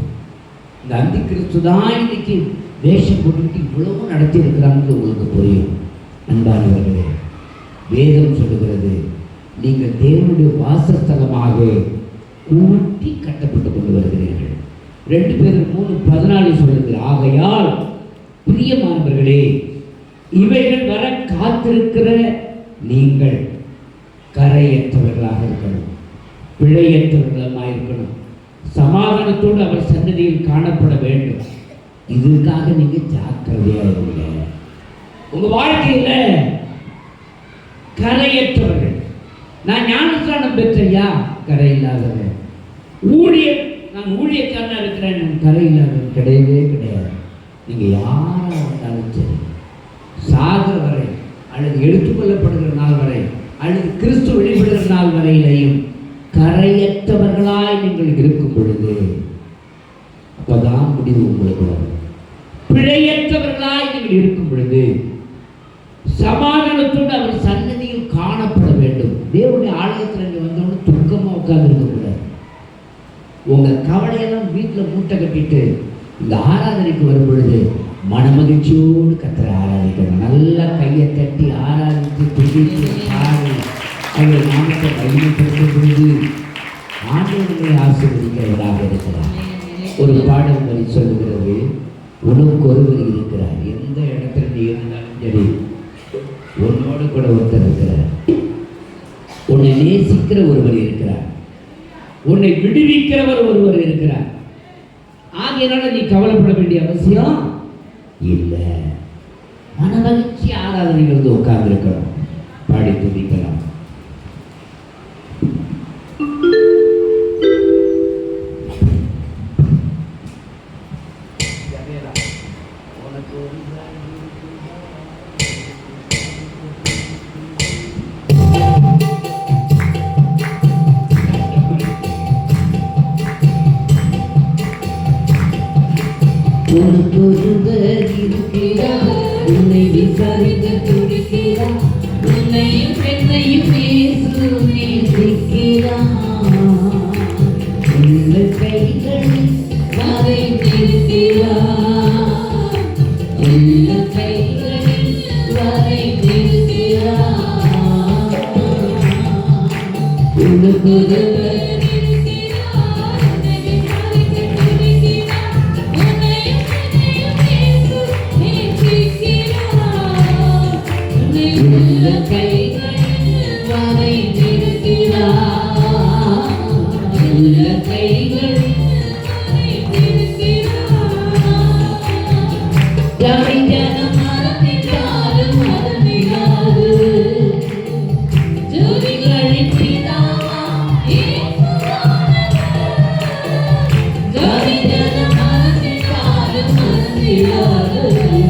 இந்த அந்திகிறிஸ்து தான் இன்னைக்கு வேஷம் போட்டுக்கிட்டு இவ்வளவு நடத்தி இருக்கிறாங்க. உங்களுக்கு புரியும் அன்பானவர்களே. வேதம் சொல்லுகிறது, நீங்கள் தேவனுடைய வாசஸ்தலமாக கூட்டி கட்டப்பட்டு கொண்டு வருகிறீர்கள். 2 பேதுரு 3:14 சொல்லுகிறது, ஆகையால் பிரியமானவர்களே, இவைகள் வர காத்திருக்கிற நீங்கள் கரையற்றவர்களாக இருக்கணும், பிழையற்றவர்களாக இருக்கணும், சமாதானத்தோடு அவர் சன்னதியில் காணப்பட வேண்டும். இதுக்காக நீங்க ஜாக்கிரதையா இருங்க. உங்க வாழ்க்கையில கரையற்றவர்கள். நான் ஞானஸ்நானம் பெற்றையா? கரை இல்லாதவன். நான் ஊழியக்காரனா இருக்கிறேன், நான் கரை இல்லாதவன் கிடையவே கிடையாது. நீங்க யாரா இருந்தாலும் சரி, சாகிற வரை அல்லது எடுத்துக்கொள்ளப்படுகிற நாள் வரை அல்லது கிறிஸ்து வெளிப்படுகிற நாள் வரையிலையும் கரையற்றவர்களாய் நீங்கள் இருக்கும் பொழுது அப்பதான் முடிவு உங்களுக்கு வரும். பிழையற்றவர்களாய் நீங்கள் இருக்கும் பொழுது சமாதானத்தோடு அவர் சன்னதியில் காணப்பட வேண்டும். தேவனுடைய ஆலயத்தில் நீங்க வந்தோன்னு துக்கமா உட்கார்ந்து இருக்கக்கூடாது. உங்க கவலையெல்லாம் வீட்டில் மூட்டை கட்டிட்டு இந்த ஆராதனைக்கு வரும் பொழுது மனமகிழ்ச்சியோடு கர்த்தரை ஆராதிக்கணும். நல்லா கையை தட்டி ஆராதித்து துதித்து பாடி அவர்கள் நாமத்தை மகிமைப்படுத்தும் பொழுது ஆண்டவர்களை ஆசீர்வதிக்கிறவராக இருக்கிறார். ஒரு பாடல் வரி சொல்லுகிறது, உனக்கு ஒருவர் இருக்கிறார், எந்த இடத்துல நீ இருந்தாலும் சரி உன்னோடு கூட ஒருத்தர் இருக்கிறார், உன்னை நேசிக்கிற ஒருவர் இருக்கிறார், உன்னை விடுவிக்கிறவர் ஒருவர் இருக்கிறார். ஆகையினால நீ கவலைப்பட வேண்டிய அவசியம் இல்லை. மனமகிழ்ச்சி ஆராதனைகள் வந்து உட்கார்ந்து இருக்கணும், பாடி துதிக்கலாம். உனக்கு ஒருவர் இருக்கிறார், உன்னை விசாரிக்க துடிக்கிறார், உன்னையும் பெண்ணையும் பேசு நேசிக்கிறார். உள்ள கைகளில் வரைந்திருக்கிறார், உள்ள கைகளில் வரைந்திருக்கிறார். உனக்கு ஒருவர் Yeah.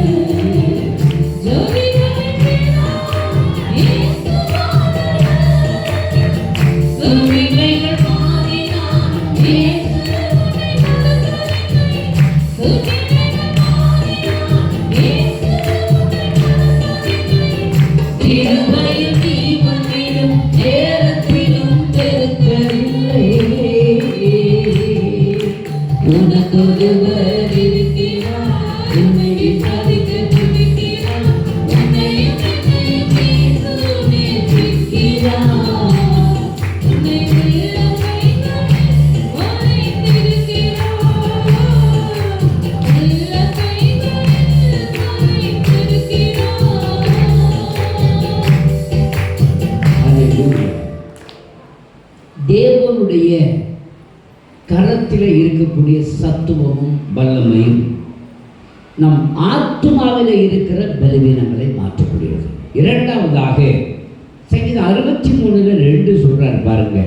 கரத்தில் இருக்கக்கூடிய சத்துவமும் வல்லமையும் நம் ஆத்மாவில் இருக்கிற பலவீனங்களை மாற்றக்கூடியது. இரண்டாவதாக சங்கீதம் 63:2 சொல்றார் பாருங்க,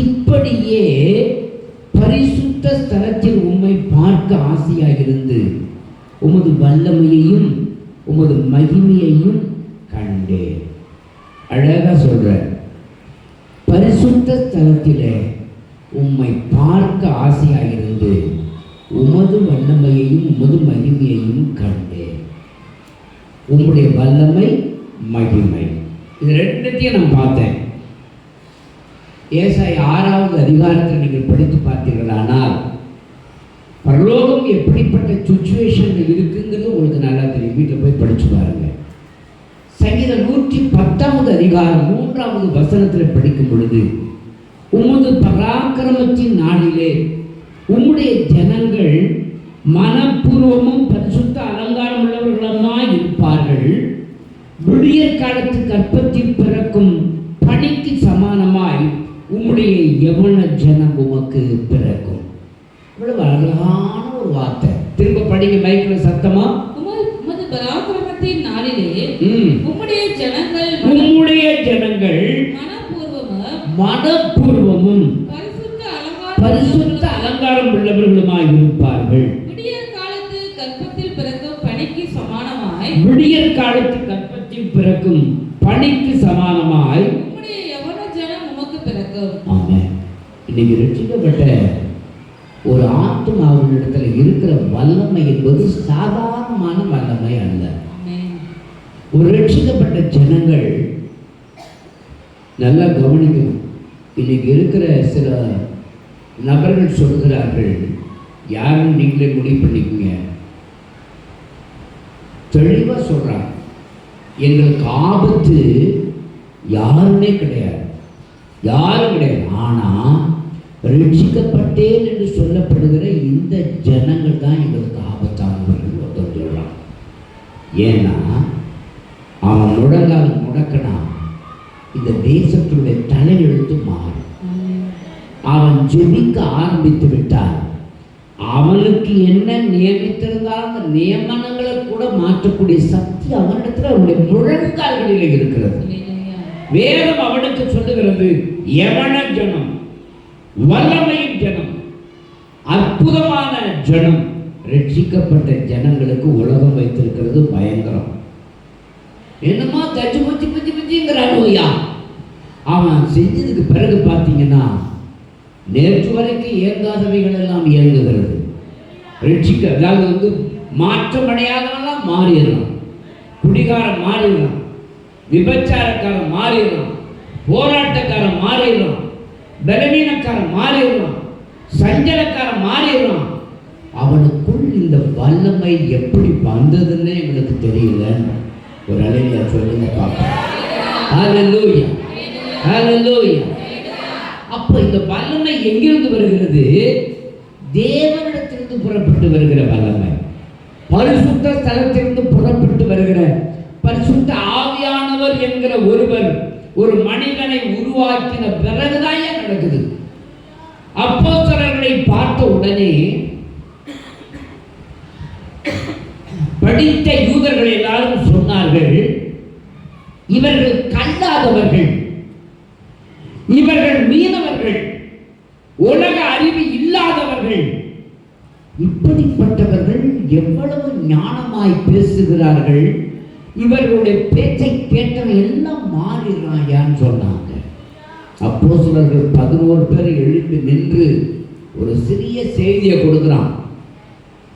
இப்படியே பரிசுத்த ஸ்தலத்தில் உம்மை பார்க்க ஆசையாக இருந்து உமது வல்லமையையும் உமது மகிமையையும் கண்டேன். அழகா சொல்ற, பரிசுத்த ஸ்தலத்திலே உம்மை பார்க்க ஆசையாக இருந்து உமது வல்லமையையும் உமது மகிமையையும் கண்டேன். உம்முடைய வல்லமை, மகிமை, இது ரெண்டுத்தையும் நான் பார்த்தேன். ஏசாயா 6வது அதிகாரத்தில் நீங்கள் படித்து பார்த்தீர்களானால் பரலோகம் எப்படிப்பட்ட சுச்சுவேஷனில் இருக்குங்கிறது உங்களுக்கு நல்லா தெரியும். வீட்டில் போய் படித்து பாருங்க. சங்கீதம் 110வது அதிகாரம் 3வது வசனத்தில் படிக்கும் பொழுது, உமது பராக்கிரமத்தின் நாளிலே உம்முடைய ஜனங்கள் மனப்பூர்வமும் பரிசுத்த அலங்காரம் உள்ளவர்களுமாய் இருப்பார்கள். விடியற் காலத்து கற்பத்தில் பிறக்கும் பனிக்கு சமானமாய் உம்முடைய யவன ஜனம் உமக்கு பிறக்கும். இவ்வளவு அழகான ஒரு வார்த்தை. திரும்ப படிங்க மைக்கில் சத்தமா. உமது பராக்கிரமத்தின் நாளிலே உம்முடைய ஜனங்கள் மனப்பூர்வமும் பரிசுத்த அலங்காரம் உள்ளவர்களுமாய் இருப்பார்கள். விடியற் காலத்து கற்பத்தில் பிறக்கும் பனிக்கு சமானமாய் பனிக்கு சமானமாய் உம்முடைய யவன ஜனம் உமக்கு பிறக்கும். ஆமென். இன்னைக்கு ரட்சிக்கப்பட்ட ஒரு ஆத்துமாவினிடத்துல இருக்கிற வல்லமை என்பது சாதாரணமான வல்லமை அல்ல. ஒரு ரட்சிக்கப்பட்ட ஜனங்கள் நல்லா கவனிக்கணும். இன்னைக்கு இருக்கிற சில நபர்கள் சொல்கிறார்கள், யாரும் நீங்களே முடிவு பண்ணிக்கோங்க, தெளிவாக சொல்றாங்க, எங்களுக்கு ஆபத்து யாருமே கிடையாது, யாரும் கிடையாது. ஆனால் ரட்சிக்கப்பட்டேன் என்று சொல்லப்படுகிற இந்த ஜனங்கள் தான் எங்களுக்கு ஆபத்தானவர்கள் ஒருத்தர் சொல்றான். ஏன்னா அவன் முழங்கால் முடக்கினா இந்த தேசத்துடைய தலையெழுத்து மாறும். அவன் ஜெபிக்க ஆரம்பித்து விட்டால் அவனுக்கு என்ன நியமித்திருந்தால் அந்த நியமனங்களை கூட மாற்றக்கூடிய சக்தி அவனிடத்தில் அவனுடைய முழங்கால்களில் இருக்கிறது. வேதம் அவனுக்கு சொல்லுகிறது, யவன ஜனம், வல்லமையின் ஜனம், அற்புதமான ஜனம். ரட்சிக்கப்பட்ட ஜனங்களுக்கு உலகம் வைத்திருக்கிறது பயங்கரம். என்னமா தச்சு பச்சி பச்சி பச்சிங்கிறான். அவன் செஞ்சதுக்கு பிறகு பார்த்தீங்கன்னா நேற்று வரைக்கும் இயங்காதவைகள் எல்லாம் இயங்குகிறது. ரட்சிக்க, அதாவது மாற்றமடையாதவெல்லாம் மாறிடலாம். குடிகாரம் மாறிடலாம், விபச்சாரக்காரன் மாறிடலாம், போராட்டக்காரன் மாறிடலாம், பலவீனக்காரன் மாறிடலாம், சஞ்சலக்காரன் மாறிடலாம். அவனுக்குள் இந்த வல்லமை எப்படி வந்ததுன்னு எங்களுக்கு தெரியல. ஒரு அலையில சொல்லுங்க பார்ப்போம். ஹல்லேலூயா, ஹல்லேலூயா. அப்போ இந்த வல்லமை எங்கிருந்து வருகிறது? தேவனிடத்திலிருந்து புறப்பட்டு வருகிற வல்லமை, பரிசுத்த ஸ்தலத்திலிருந்து புறப்பட்டு வருகிற பரிசுத்த ஆவியானவர் என்கிற ஒருவர் ஒரு மனிதனை உருவாக்கின பிறகுதான் ஏன் நடக்குது. அப்போஸ்தலர்களை பார்த்த உடனே படித்த யூதர்கள் எல்லாரும் சொன்னார்கள், இவர்கள் கல்லாதவர்கள், இவர்கள் மீனவர்கள், உலக அறிவு இல்லாதவர்கள், இப்படிப்பட்டவர்கள் எவ்வளவு ஞானமாய் பேசுகிறார்கள், இவர்களுடைய பேச்சை கேட்டவன் எல்லாம் மாறிடுறாயான்னு சொன்னாங்க. அப்போஸ்தலர்கள் 11 பேர் எழுப்பி நின்று ஒரு சிறிய செய்தியை கொடுக்குறான்.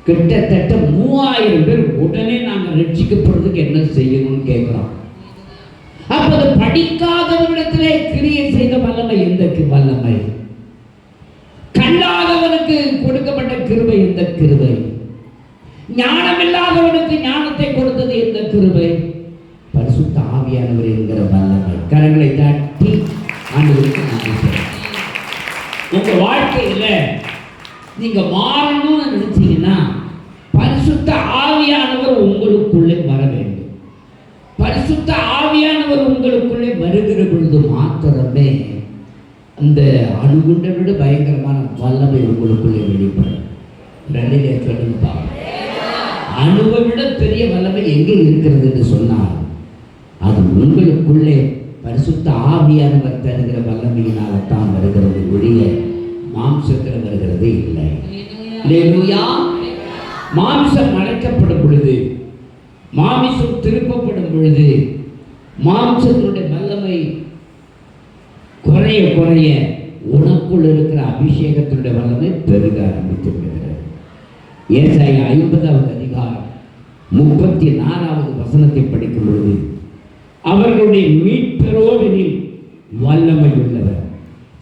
கிட்டத்தட்ட 3000 பேர் உடனே நாங்கள் ரட்சிக்கப்படுறதுக்கு என்ன செய்யணும்னு கேட்கிறோம். அப்போது படிக்காதவரிடத்திலே கிரியை செய்த வல்லமை எந்த வல்லமை? கல்லாதவனுக்கு கொடுக்கப்பட்ட கிருபை எந்த கிருபை? ஞானம் இல்லாதவனுக்கு ஞானத்தை கொடுத்தது எந்த கிருபை? பரிசுத்த ஆவியானவர் என்கிற வல்லமை. கரங்களை தட்டி ஆண்டவருக்கு நன்றி சொல்லுங்கள். உங்க வாழ்க்கையில நீங்க மாறணும்னு நினைச்சீங்கன்னா பரிசுத்த ஆவியானவர் உங்களுக்குள்ளே வர வேண்டும். பரிசுத்த ஆவியானவர் உங்களுக்குள்ளே வருகிற பொழுது மாத்திரமே அந்த அணுகுண்டை விட பயங்கரமான வல்லமை உங்களுக்குள்ளே வெளிப்படும். ரெண்டிலே சொல்லுங்கப்பா, அணுவை விட பெரிய வல்லமை எங்கே இருக்கிறது என்று சொன்னால் அது உங்களுக்குள்ளே பரிசுத்த ஆவியானவர் தருகிற வல்லமையினால்தான் வருகிறது, ஒழிய மாம்சத்தில் வருகிறது இல்லை. அல்லேலூயா. மாம்சம் அழைக்கப்படும் பொழுது, மாமிசம் திருப்பப்படும் பொழுது, மாம்சத்தினுடைய வல்லமை குறைய குறைய உனக்குள் இருக்கிற அபிஷேகத்தினுடைய வல்லமை பெருக ஆரம்பித்து விடுகிறது. ஏசாயா 50வது அதிகாரம் 34வது வசனத்தை படிக்கும் பொழுது, அவர்களுடைய மீட்பரோவெனில் வல்லமை உள்ளவர்,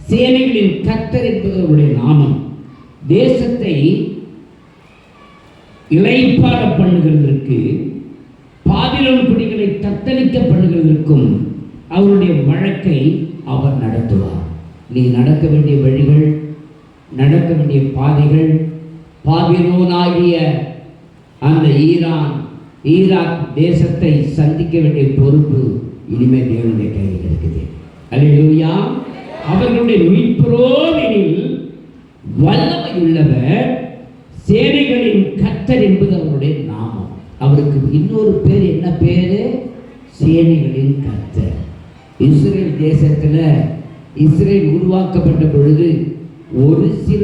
சேனைகளின் கர்த்தர் என்பவருடைய நாமம், தேசத்தை இளைப்பாற பண்ணுகிறதற்கு, பாபிலோன் குடிகளை தத்தளிக்க பண்ணுகிறதற்கும் அவருடைய வழக்கை அவர் நடத்துவார். நீ நடக்க வேண்டிய வழிகள், நடக்க வேண்டிய பாதைகள், பாபிலோனாகிய அந்த ஈராக் தேசத்தை சந்திக்க வேண்டிய பொறுப்பு இனிமேல் தேவனுடைய கையில் இருக்குது. அல்லேலூயா. அவர்களுடைய மீட்பரோவெனில் வல்லமை உள்ளவர், சேனைகளின் கர்த்தர் என்பது அவருடைய நாமம். அவருக்கு இன்னொரு பேர் என்ன பேரு? சேனைகளின் கர்த்தர். இஸ்ரேல் தேசத்தில் இஸ்ரேல் உருவாக்கப்பட்ட பொழுது ஒரு சில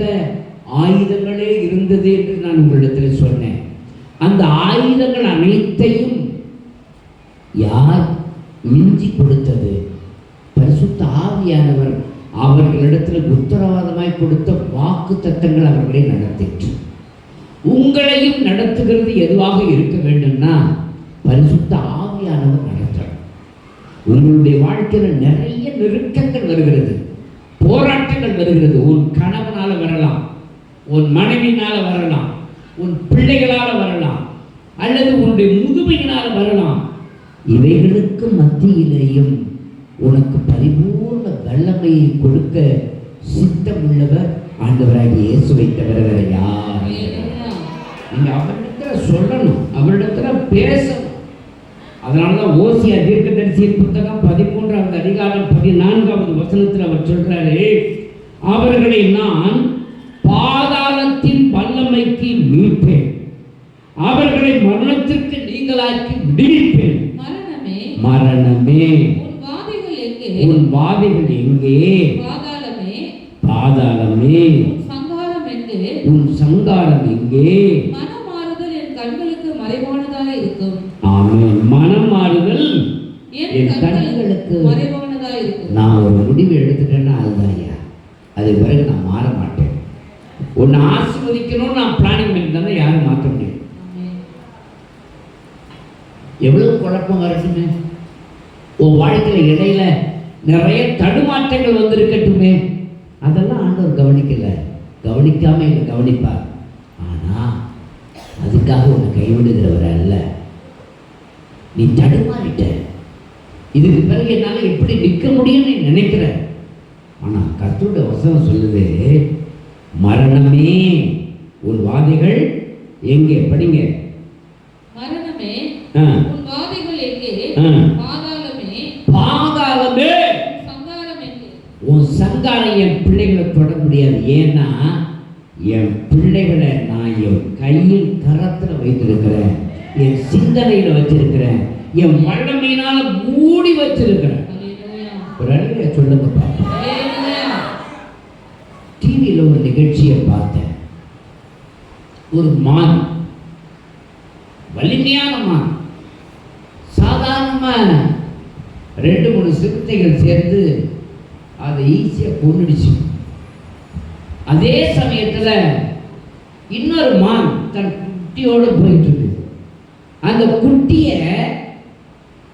ஆயுதங்களே இருந்தது என்று நான் உங்களிடத்தில் சொன்னேன். அந்த ஆயுதங்கள் அனைத்தையும் யார் மிஞ்சி கொடுத்தது? பரிசுத்த ஆவியானவர் அவர்களிடத்தில் உத்தரவாதமாய் கொடுத்த வாக்கு தத்தங்கள் அவர்களை நடத்திற்று. உங்களையும் நடத்துகிறது எதுவாக இருக்க வேண்டும்னா பரிசுத்த ஆவியானவர் நடத்துகிறார். உங்களுடைய வாழ்க்கையில் நிறைய நெருக்கங்கள் வருகிறது, போராட்டங்கள் வருகிறது. உன் கணவனால வரலாம், உன் மனைவியினால வரலாம், உன் பிள்ளைகளால வரலாம், அல்லது உன்னுடைய முதுமையினால வரலாம். இவைகளுக்கு மத்தியிலேயும் உனக்கு பரிபூர்ண வல்லமையை கொடுக்க சித்தம் உள்ளவர் ஆண்டவராகிய இயேசுவை தவிர வேற யார்? நீங்க அவரிடத்துல சொல்லணும், அவரிடத்துல பேசணும். அதனாலதான் ஓசியா தீர்க்கதரிசியின் புத்தகம் 13வது அதிகாரம் 14வது வசனத்தில் அவர் சொல்றாரு, அவர்களை நான் பாதாளத்தின் வல்லமைக்கு மீட்பேன், அவர்களை மரணத்திற்கு நீங்களாக்கி விடுவிப்பேன். மரணமே உன் வாதைகள் எங்கே? பாதாளமே உன் சங்காரம் எங்கே? மனமாறுதல் என் கண்களுக்கு மறைவானதாக இருக்கும். ஆமென். மனமாறுதல் என் கண்களுக்கு மறைவானதாக இருக்கும். நான் ஒரு முடிவு எடுத்துட்டேன்னா அதுதான் ஐயா, அது பிறகு நான் மாற மாட்டேன். உன்னை ஆசீர்வதிக்கணும்னு நான் பிளானிங் பண்ணிட்டு யாரும் மாற்ற முடியும். எவ்வளவு குழப்பம் வரட்டுமே, உன் வாழ்க்கையில் இடையில நிறைய தடுமாற்றங்கள் வந்திருக்கட்டுமே, அதெல்லாம் ஆண்டவர் கவனிக்காம என்னை கவனிப்பார். ஆனா அதுக்காக உன்னை கைவிடுகிறவர் அல்ல. நீ தடுமாறிட்ட, இதுக்கு பிறகு என்னால எப்படி நிற்க முடியும்னு நினைக்கிற. ஆனா கர்த்தருடைய வசனம் சொல்லுது, மரணமே உன் வாதைகள் எங்கே? படிங்க. மரணமே உன் வாதைகள் எங்கே? பாதாளமே சங்காரம் எங்கே? உன் சங்காரம் என் பிள்ளைகளை தொட முடியாது. ஏன்னா என் பிள்ளைகளை நான் என் கையில் கரத்தில் வைத்திருக்கிறேன், என் சிந்தனையில் வச்சிருக்கிறேன், என் வல்லமையினால மூடி வச்சிருக்கிறேன். ஒரு அழகிய சொல்லுங்க பாப்பா. டிவியில் ஒரு நிகழ்ச்சியை பார்த்தேன். ஒரு மான், வலிமையான மான், சாதாரணமா 2-3 சிறுத்தைகள் சேர்ந்து அதை ஈஸியாக கொன்னுடுச்சு. அதே சமயத்தில் இன்னொரு மான் தன் குட்டியோடு போயிட்டு இருக்கு. அந்த குட்டியை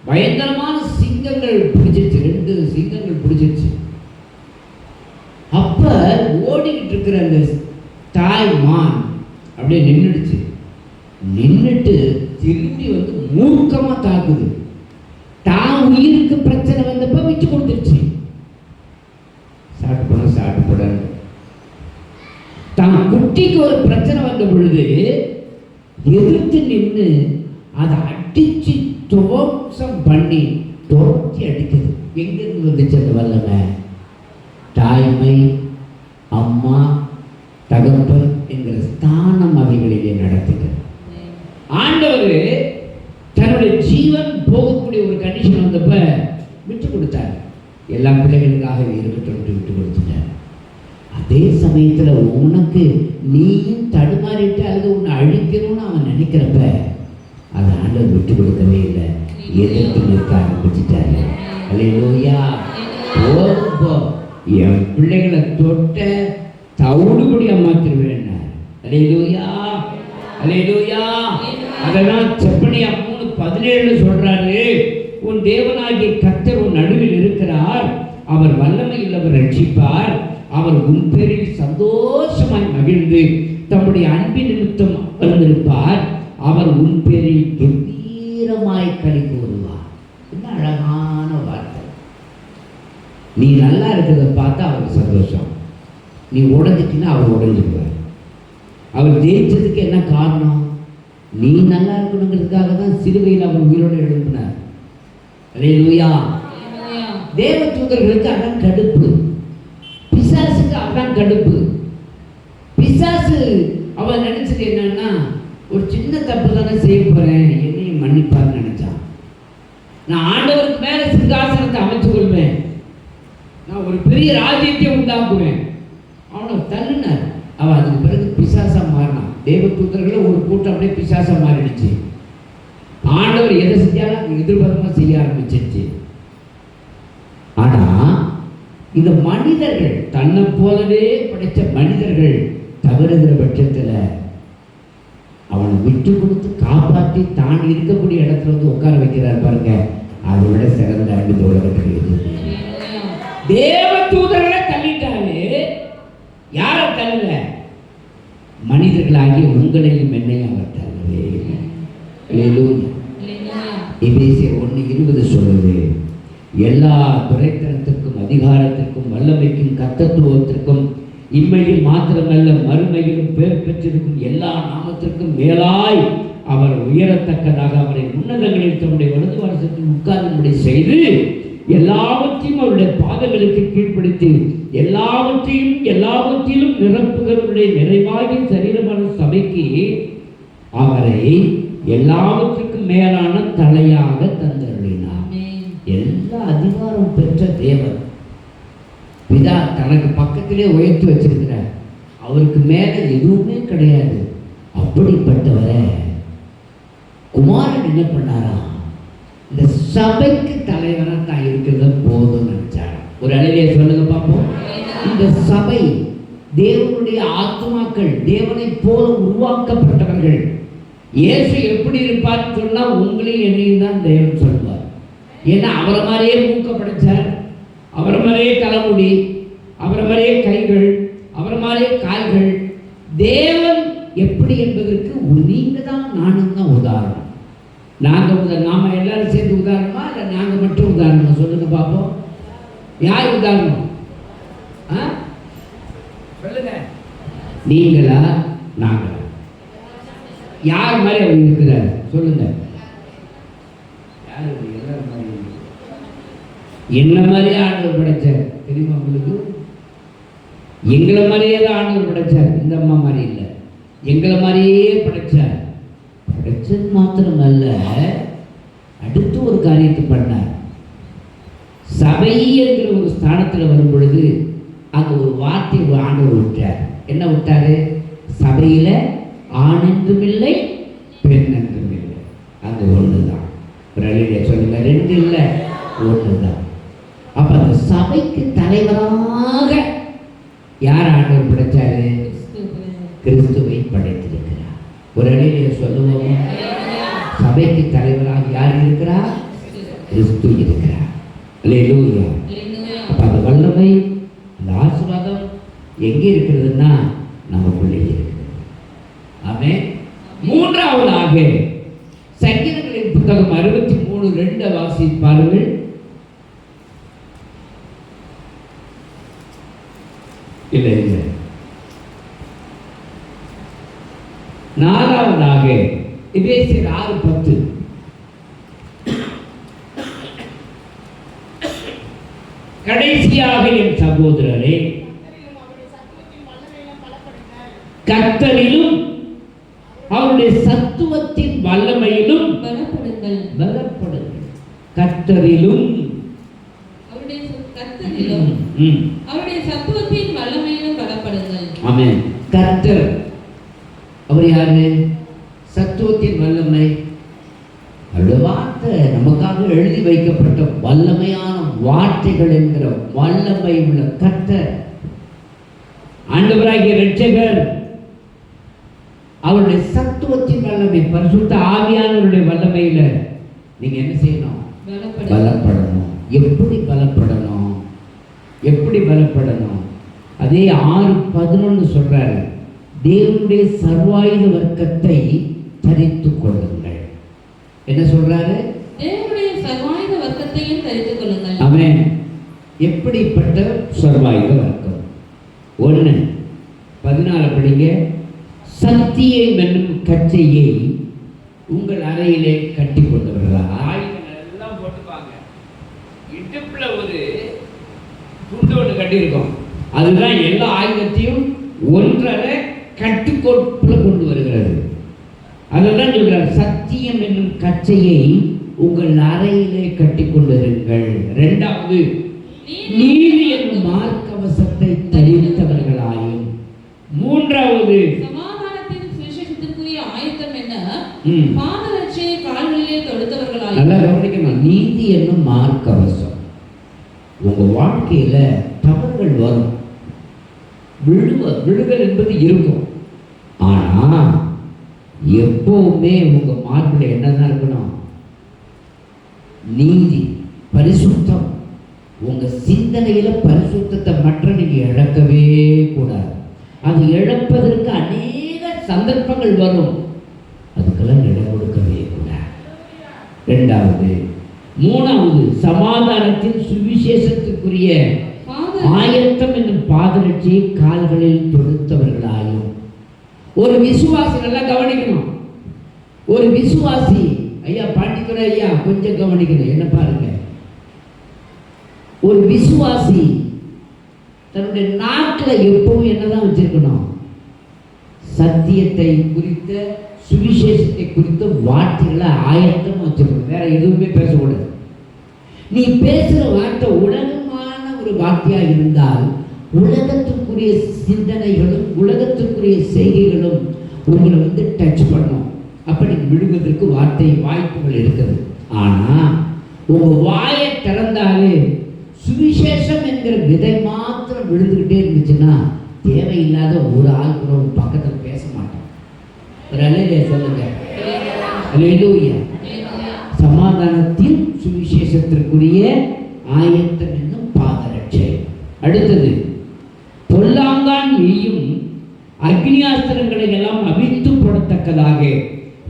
பயங்கரமான சிங்கங்கள் பிடிச்சிருச்சு, 2 சிங்கங்கள் பிடிச்சிருச்சு. அப்ப ஓடிக்கிட்டு இருக்கிற அந்த தாய் மான் அப்படியே நின்றுடுச்சு. நின்றுட்டு திரும்பி வந்து மூர்க்கமா தாக்குது. தான் உயிருக்கு பிரச்சனை வந்தப்ப விட்டு கொடுத்துருச்சு. சாப்பிட தான் குட்டிக்கு ஒரு பிரச்சனை வந்த பொழுது எதிர்த்து நின்று அதை அடிச்சு துவம்சம் பண்ணி துரத்தி அடிக்குது. எங்கிருந்து வந்துச்சு அந்த வல்லமை? தாய்மை, அம்மா, தகப்பன் என்கிற ஸ்தானம் அவைகளிலே நடத்துகிறது. ஆண்டவர் தன்னுடைய ஜீவன் போகக்கூடிய ஒரு கண்டிஷன் வந்தப்ப விட்டு கொடுத்தார். எல்லா பிள்ளைகளுக்காக இருக்கட்டும் விட்டு கொடுத்துட்டார். அதே சமயத்தில் உனக்கு நீயும் தடுமாறிட்டு அல்லது உன்னை அழிக்கணும்னு அவன் நினைக்கிறப்ப அதை ஆண்டவர் விட்டு கொடுக்கவே இல்லை, எதிர்த்து நிற்க ஆரம்பிச்சுட்டாரு. அல்லேலூயா. போ என் பிள்ளைகளை தொட்ட தவிடுபடியா மாத்திருவேன். அல்லேலூயா, அல்லேலூயா. அதெல்லாம் செப்பனியா 3:17 சொல்றாரு, உன் தேவனாகிய கர்த்தர் உன் நடுவில் இருக்கிறார், அவர் வல்லமையில் அவர் ரட்சிப்பார், அவர் உன் பேரில் சந்தோஷமாய் மகிழ்ந்து தம்முடைய அன்பின் நிமித்தம் வந்திருப்பார், அவர் உன் பேரில் கம்பீரமாய் களி கூறுவார். என்ன அழகான வார்த்தை. நீ நல்லா இருக்கிறத பார்த்தா அவருக்கு சந்தோஷம், நீ உடஞ்சிட்டின்னா அவர் உடஞ்சிடுவார். அவர் ஜெயிச்சதுக்கு என்ன காரணம்? நீ நல்லா இருக்கணுங்கிறதுக்காக தான் சிலுவையில் அவர் உயிரோடு எழுப்பினார். அல்லேலூயா. தேவ தூதர்களுக்கு அதான் கடுப்பு, பிசாசுக்கு அதான் கடுப்பு. பிசாசு அவன் நினைச்சது என்னன்னா, ஒரு சின்ன தப்பு தானே செய்ய போறேன், என்னையும் மன்னிப்பார்னு நினைச்சான். நான் ஆண்டவருக்கு மேல சிங்காசனத்தை அமைச்சு கொள்வேன், நான் ஒரு பெரிய ராஜ்யத்தை உண்டாக்குவேன், அவனை தள்ளினார். அவன் அதுக்கு பிறகு பிசாசா மாறினான். தேவ தூதர்களை ஒரு கூட்டம் அப்படியே பிசாசா மாறிடுச்சு. ஆண்டவர் எதை செஞ்சாலும் எதிர்பார்ப்பா செய்ய ஆரம்பிச்சிருச்சு. ஆனா இந்த மனிதர்கள், தன்னை போலவே படைத்த மனிதர்கள் தவறுகிற பட்சத்தில் அவனை விட்டு கொடுத்து காப்பாற்றி தான் இருக்கக்கூடிய இடத்துல வந்து உட்கார வைக்கிறார் பாருங்க. அதை விட சிறந்த அன்பு உலகத்துக்கு எது? தேவ தூதர்களை தள்ளிட்டாரு. யாரை தள்ளல? மனிதர்களாகிய உங்களையும் என்னையும் அவர் தள்ளவே. எபேசியர் 1:20 சொல்லுது, எல்லா துரைத்தனத்திற்கும் அதிகாரத்திற்கும் வல்லமைக்கும் கர்த்தத்துவத்திற்கும் இம்மையில் மாத்திரமல்ல மறுமையிலும் பேர் பெற்றிருக்கும் எல்லா நாமத்திற்கும் மேலாய் அவர் உயரத்தக்கதாக அவரை உன்னதங்களில் தம்முடைய வலது வருஷத்தில் உட்காரும்படி செய்து எல்லாவற்றையும் அவருடைய பாதங்களுக்கு கீழ்ப்படுத்தி எல்லாவற்றிலும் நிரப்புகளுடைய நிறைவாகி சரீரமான சபைக்கு அவரை எல்லாவற்றுக்கும் மேலான தலையாக தந்தருளினார். எல்லா அதிகாரம் பெற்ற தேவன் பிதா தனக்கு பக்கத்திலே உயர்த்தி வச்சிருக்கிறார். அவருக்கு மேல எதுவுமே கிடையாது. அப்படிப்பட்டவரை குமாரன் என்ன பண்ணாரா? இந்த சபைக்கு தலைவராக தான் இருக்கிறத போதும் நினைச்சார். ஒரு அழகிய சொல்லுங்க பார்ப்போம். இந்த சபை தேவனுடைய ஆத்மாக்கள், தேவனை போல உருவாக்கப்பட்டவர்கள். இயேசு எப்படி இருப்பார்னு சொன்னா உங்களையும் என்னையும் தான் தேவன் சொல்வார். ஏன்னா அவரை மாதிரியே மூக்க படைச்சார், அவரை மாதிரியே தலைமுடி, அவரை மாதிரியே கைகள், அவரை மாதிரியே கால்கள். தேவன் எப்படி என்பதற்கு நீங்க தான் நானும் தான் உதாரணம். நாம எல்லாரும் சேர்ந்து உதாரணமா இல்லை நாங்க மட்டும் உதாரணமா? சொல்லுங்க பார்ப்போம். யார் உதாரணம்? சொல்லுங்க. நீங்களா நாங்களா? யார் மாதிரி அவர் இருக்கிறார் சொல்லுங்க. யார்? எல்லாரும் மாதிரி. என்ன மாதிரியே ஆண்டவர் படைச்சார் தெரியுமா உங்களுக்கு? எங்களை மாதிரியே தான் ஆண்டவர் படைச்சார். இந்த அம்மா மாதிரி இல்லை, எங்களை மாதிரியே படைச்சார். படைச்சது மாத்திரம் அல்ல, அடுத்து ஒரு காரியத்தை பண்ணார். சபை என்கிற ஒரு ஸ்தானத்தில் வரும் பொழுது அங்கே ஒரு வார்த்தை ஆண்டவர் விட்டார். என்ன விட்டாரு? சபையில் ஆண் என்றும் இல்லை, பெண் என்றும் இல்லை. அது ஒன்று தான். ஒரு அழிய சொல்லுங்க, ரெண்டு இல்லை, ஒன்று தான். அப்ப அந்த சபைக்கு தலைவராக யார் ஆண்டவர் படைச்சாரு? கிறிஸ்துவை படைத்திருக்கிறார். ஒரு அழிய சொல்லுவோம். சபைக்கு தலைவராக யார் இருக்கிறார்? கிறிஸ்து இருக்கிறார். அல்லேலூயா. அப்ப அந்த வல்லமை, அந்த ஆசீர்வாதம் எங்கே இருக்கிறதுன்னா நமக்குள்ளே இருக்கிறது. ஆமென். மூன்றாவதாக சங்கீதங்களின் புத்தகம் 63:2 வாசிப்பார்கள். இல்லை இல்லை. நாலாவதாக எபேசியர் 6:10. கடைசி கடைசியாக என் சகோதரரே, கர்த்தரிலும் அவருடைய சத்துவத்தின் வல்லமையிலும் பலப்படுங்கள். பலப்படுங்கள். கர்த்தரிலும் கர்த்தரிலும் அவருடைய சத்துவத்தின் வல்லமையிலும் பலப்படுங்கள். ஆமென். கர்த்தர் அவர் யாரு? சத்துவத்தின் வல்லமை. அவருடைய வார்த்தை நமக்காக எழுதி வைக்கப்பட்ட வல்லமையான வார்த்தைகள் என்கிற வல்லமை உள்ள கர்த்தர், ஆண்டவராகிய இரட்சகர், அவருடைய சத்துவத்தின் வல்லமை, பரிசுத்த ஆவியானவருடைய வல்லமையில நீங்க என்ன செய்யணும்? பலப்படணும். எப்படி பலப்படணும்? எப்படி பலப்படணும்? அதே 6:11 சொல்றாரு, தேவனுடைய சர்வாயுத வர்க்கத்தை தரித்துக் கொள்ளுங்கள். என்ன சொல்றாரு? தேவனுடைய சர்வாயுத வர்க்கத்தையும் தரித்துக் கொள்ளுங்கள். ஆமென். எப்படிப்பட்ட சர்வாயுத வர்க்கம்? 1:14 படிங்க. சத்தியம் என்னும் கச்சையை உங்கள் அறையிலே கட்டி கொண்டவர்களா? ஆயுதங்கள் எல்லாம் போட்டுப்பாங்க, இடுப்புல ஒரு துண்டு ஒன்று கட்டியிருக்கோம், அதுதான் எல்லா ஆயுதத்தையும் ஒன்றரை கட்டுக்கோப்புல கொண்டு வருகிறது. அதெல்லாம் சொல்றார், சத்தியம் என்னும் கச்சையை உங்கள் அறையிலே கட்டி கொண்டிருங்கள். 2வது, நீதி என்னும் மார்க்கவசத்தை தரித்தவர்களாயும். 3வது, சமாதானத்தின் சுவிசேஷத்திற்குரிய ஆயத்தம் என்ன? பாதரட்சையை கால்களிலே தொடுத்தவர்களாயும். நல்லா கவனிக்கணும். நீதி என்னும் மார்க்கவசம். உங்க வாழ்க்கையில தவறுகள் வரும், விழுதல் என்பது இருக்கும். ஆனா எப்பவுமே உங்க மார்பில் என்னதான் இருக்கணும்? நீதி, பரிசுத்தம். உங்க சிந்தனையில பரிசுத்தத்தை மற்ற நீங்க இழக்கவே கூடாது. அது இழப்பதற்கு அநேக சந்தர்ப்பங்கள் வரும், அதுக்கெல்லாம் இடம் கொடுக்கவே கூடாது. 2வது. 3வது, சமாதானத்தின் சுவிசேஷத்துக்குரிய ஆயத்தம் என்னும் பாதரட்சியை கால்களில் தொடுத்தவர்களாயும். ஒரு விசுவாசி, நல்லா கவனிக்கணும், ஒரு விசுவாசி, ஐயா பாண்டித்துறை ஐயா கொஞ்சம் கவனிக்கணும், என்ன பாருங்க. ஒரு விசுவாசி தன்னுடைய நாட்டில் எப்பவும் என்னதான் வச்சிருக்கணும்? சத்தியத்தை குறித்த, சுவிசேஷத்தை குறித்த வார்த்தைகளை ஆயத்தம் வச்சிருக்கணும். வேற எதுவுமே பேசக்கூடாது. நீ பேசுற வார்த்தை உலகமான ஒரு வார்த்தையா இருந்தால் உலகத்துக்குரிய சிந்தனைகளும் உலகத்துக்குரிய செய்கைகளும் உங்களை டச் பண்ணும். அப்ப நீங்க விழுவதற்கு வாய்ப்புகள் இருக்குது. ஆனா உங்க வாயை திறந்தாலே சுவிசேஷம் என்கிற விதை மாத்திரம் விழுந்துகிட்டே இருந்துச்சுன்னா தேவையில்லாத ஒரு ஆள் கூட உங்க பக்கத்தில் பேச மாட்டோம். ஒரு அல்லேலூயா சொல்லுங்க. அல்லேலூயா. சமாதானத்தின் சுவிசேஷத்திற்குரிய ஆயத்தம் என்னும் பாதரட்சை. அடுத்தது, பொல்லாங்கான் எய்யும் அக்னியாஸ்திரங்களை எல்லாம் அவிழ்த்து போடத்தக்கதாக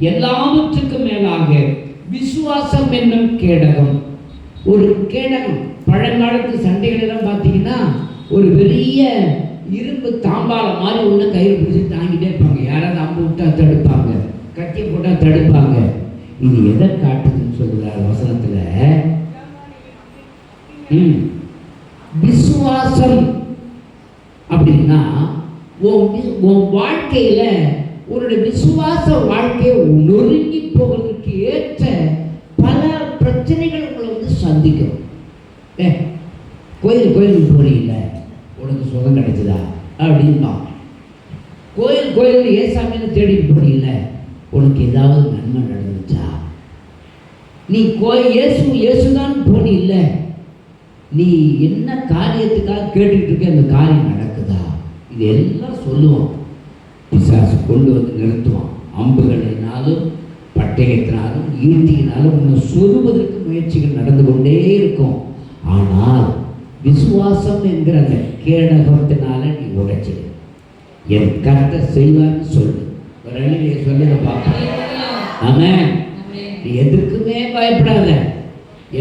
எல்லாவற்றுக்கும் மேலாக விசுவாசம் என்னும் கேடகம். ஒரு கேடகம், பழங்காலத்து சண்டைகள் எல்லாம் பார்த்தீங்கன்னா ஒரு பெரிய இரும்பு தாம்பாளம் மாதிரி ஒன்று கையில் பிடிச்சி தாங்கிட்டே இருப்பாங்க. யாராவது அம்பு விட்டா தடுப்பாங்க, கட்டி போட்டால் தடுப்பாங்க. இது எதை காட்டுதுன்னு சொல்றாரு வசனத்துல? விசுவாசம் அப்படின்னா உன் வாழ்க்கையில உன்னுடைய விசுவாச வாழ்க்கையை நொறுங்கி போவதற்கு ஏற்ற பல பிரச்சனைகள் உங்களை சந்திக்கும். கோயிலுக்கு போறீங்கள, உனக்கு சுகம் கிடைச்சதா அப்படின்பா. கோயில் ஏசாமின்னு தேடிட்டு போறீங்கள, உனக்கு ஏதாவது நன்மை நடந்துச்சா? நீ இயேசுதான் போனி இல்லை, நீ என்ன காரியத்துக்காக கேட்டுக்கிட்டு இருக்க, அந்த காரியம் நடக்குதா? இது எல்லாம் சொல்லுவான். பிசாசு கொண்டு வந்து நிறுத்துவான். அம்புகளினாலும் பட்டயத்தினாலும் ஈட்டியினாலும் உன்னை சொல்லுவதற்கு முயற்சிகள் நடந்து கொண்டே இருக்கும். ஆனால் விசுவாசம் என்கிற அந்த கேடகத்தினால நீ உடைச்சிடு. என் கர்த்தர் செய்வார்னு சொல்லு. ஒரு அழிவை சொல்லுங்க பார்ப்போம். ஆமென். நீ எதுக்குமே பயப்படாத.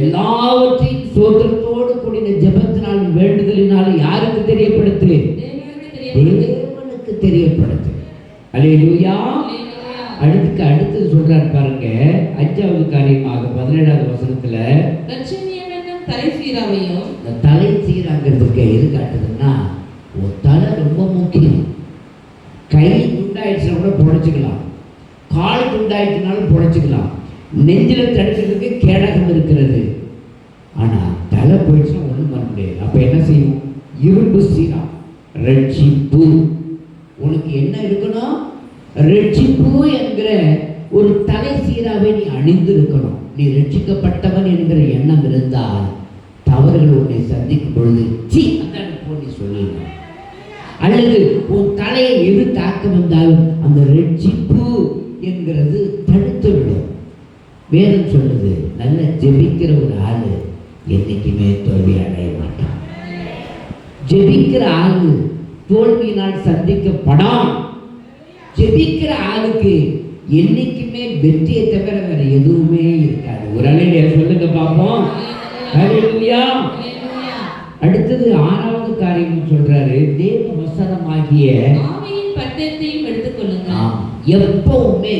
எல்லாவற்றையும் சோதரத்தோடு கூடிய ஜெபத்தினாலும் வேண்டுதலினாலும் யாருக்கு தெரியப்படுத்து? தேவனுக்கு தெரியப்படுத்து. அல்லேலூயா. அடுத்தது சொல்றார் பாருங்க, 5வது காரியமாக 17வது வசனத்துல, ரட்சணியம் என்னும் தலை சீராவையும். இந்த தலை சீராங்கிறதுக்கு எது காட்டுதுன்னா, ஒரு தலை ரொம்ப முக்கியம். கை துண்டாயிடுச்சுன்னா கூட புழைச்சிக்கலாம், கால் துண்டாயிடுச்சுனாலும் புழைச்சிக்கலாம், நெஞ்சில் தடுக்கிறதுக்கு கேடகம் இருக்கிறது. ஆனால் தலை போயிடுச்சுன்னா ஒன்றும் பண்ண முடியாது. அப்போ என்ன செய்யும்? இரும்பு சீரா, ரட்சிப்பு. உனக்கு என்ன இருக்கணும்? ரட்சிப்பு என்கிற ஒரு தலை சீராவை நீ அணிந்து இருக்கணும். நீ ரட்சிக்கப்பட்டவன் என்கிற எண்ணம் இருந்தால் தவறுகள் உன்னை சந்திக்கும் பொழுது சி அதான் போய் சொல்லுங்க. அல்லது உன் தலையை எது தாக்க வந்தாலும் அந்த ரட்சிப்பு என்கிறது தடுத்து விடும். வேதம் சொல்லுது, நல்ல ஜெபிக்கிற ஒரு ஆளு என்னைக்குமே தோல்வி அடைய மாட்டான். ஜெபிக்கிற ஆளு தோல்வியினால் சந்திக்கப்படாம். ஜெபிக்கிற ஆளுக்கு என்னைக்குமே வெற்றியை தவிர வேற எதுவுமே இருக்காது. ஒரு அலையில சொல்லுங்க பார்ப்போம். ஹல்லேலூயா. அடுத்தது 6வது காரியம் சொல்றாரு, தேவ வசனமாகிய ஆவியின் பட்டயத்தையும் எடுத்துக்கொள்ளுங்க. எப்பவுமே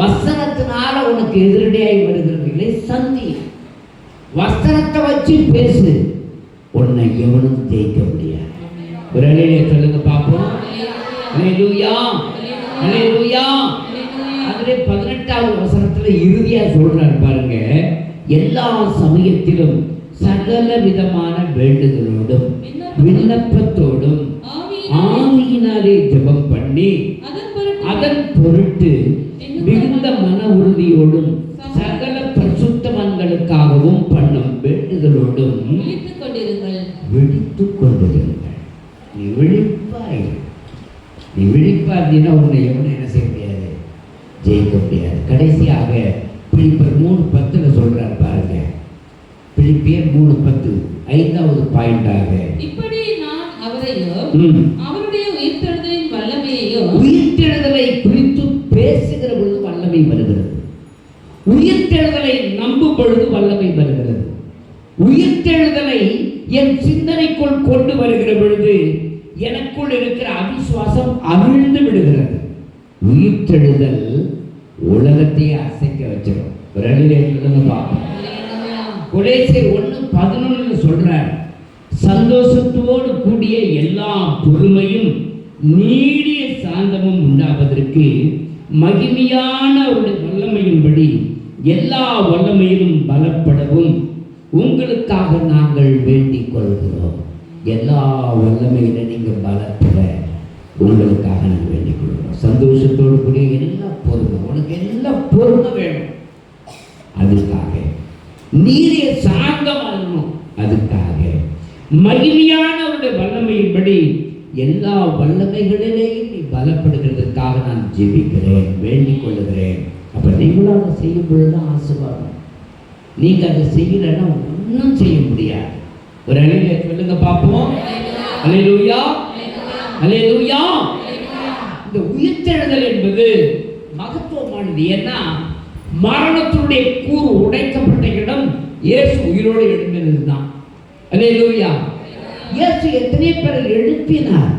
வசனத்தினால உனக்கு எதிரடியாய் வருகிறவர்களை சந்தி. வசனத்தை வச்சு பேசு, உன்னை எவனும் ஜெயிக்க முடியாது. ஒரு அலையில சொல்லுங்க பார்ப்போம். ஹல்லேலூயா, ஹல்லேலூயா. அதிலே 18வது வசனத்துல இறுதியா சொல்றாரு பாருங்க, எல்லா சமயத்திலும் சகல விதமான வேண்டுதலோடும் விண்ணப்பத்தோடும் ஆவியினாலே ஜெபம் பண்ணி அதன் பொருட்டு மிகுந்த மன உறுதியோடும் சகல பரிசுத்தவான்களுக்காகவும் பண்ணும் வேண்டுதலோடும் விழித்துக் கொண்டிருங்கள். நீ விழிப்பாய். நீ விழிப்பா அப்படின்னா உன்னை எவனும் என்ன செய்ய முடியாது? ஜெயிக்க முடியாது. கடைசியாக பிலிப்பியர் 3:10 சொல்றாரு பாருங்க. பிலிப்பியர் 3:10 5வது பாயிண்டாக, இப்படி நான் அவரையும் அவருடைய உயிர்த்தெழுதலின் வல்லமையையும், உயிர்த்தெழுதலை குறித்து பேசுகிற பொழுது வல்லமை வருகிறது. உயிர்த்தெழுதலை நம்பும் பொழுது வல்லமை வருகிறது. உயிர்த்தெழுதலை என் சிந்தனைக்குள் கொண்டு வருகிற பொழுது எனக்குள் இருக்கிற அவிசுவாசம் அவிழ்ந்து விடுகிறது. உயிர்த்தெழுதல் உலகத்தையே அசைக்க வச்சிடும். ஒரு அழிலே சொல்லுங்க பார்ப்போம். கொலேசியர் 1:11 சொல்றார், சந்தோஷத்தோடு கூடிய எல்லா பொறுமையும் நீடிய சாந்தமும் உண்டாவதற்கு மகிமையான அவருடைய வல்லமையின்படி எல்லா வல்லமையிலும் பலப்படவும் உங்களுக்காக நாங்கள் வேண்டிக் கொள்கிறோம். எல்லா வல்லமையில நீங்க பலப்பட உங்களுக்காக நாங்கள் வேண்டிக் கொள்கிறோம். சந்தோஷத்தோடு கூடிய எல்லா பொறுமை, உனக்கு எல்லா பொறுமை வேணும். அதுக்காக நீடிய சாந்தம் ஆகணும். அதுக்காக மகிமையானவருடைய வல்லமையின்படி எல்லா வல்லமைகளிலேயும் நீ பலப்படுகிறதுக்காக நான் ஜெபிக்கிறேன், வேண்டிக் கொள்ளுகிறேன். அப்ப நீங்களும் அதை செய்யும் பொழுதுதான் ஆசீர்வாதம். நீங்க அதை செய்யலைன்னா ஒன்றும் செய்ய முடியாது. ஒரு அலையில சொல்லுங்க பார்ப்போம். அல்லேலூயா, அல்லேலூயா. இந்த உயிர்த்தெழுதல் என்பது மகத்துவமானது. ஏன்னா மரணத்தினுடைய கூறு உடைக்கப்பட்ட இடம் இயேசு உயிரோடு எழுந்தினது தான். அல்லேலூயா. இயேசு எத்தனை பேரை எழுப்பினார்?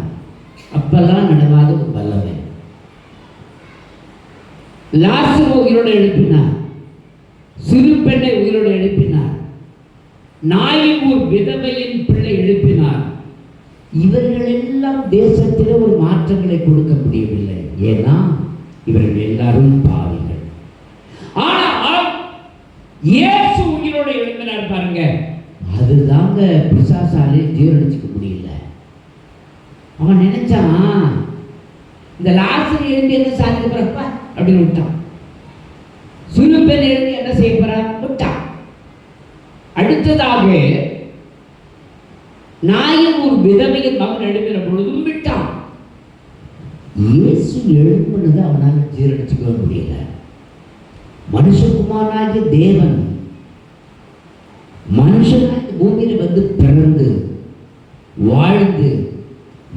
அப்பெல்லாம் நடவாத ஒரு வல்லமை. லாசரு உயிரோடு எழுப்பினார், சிறு பெண்ணை உயிரோடு எழுப்பினார், நாயிபூர் விதவையின் பிள்ளை எழுப்பினார். இவர்கள் எல்லாம் தேசத்தில் ஒரு மாற்றங்களை கொடுக்க முடியவில்லை. ஏன்னா இவர்கள் எல்லாரும் பாவிகள். ஆனால் இயேசு உயிரோடு எழுப்பினார் பாருங்க. அதுதாங்க பிசாசாலே ஜீரணிச்சுக்க முடியல. அவன் நினைச்சான் இந்த லாசரு எழுந்து என்ன சாதிக்க போறப்ப அப்படின்னு விட்டான். சிறு பெண் எழுந்து என்ன செய்ய போறா விட்டான். அடுத்ததாக நாயிபூர் விதவையின் மகன் எழுப்பின பொழுதும் விட்டான். இயேசு எழுப்புனது அவனால் ஜீரணிச்சுக்க முடியல. மனுஷகுமாரனாகிய தேவன் மனுஷனாக பூமியில வந்து பிறந்து வாழ்ந்து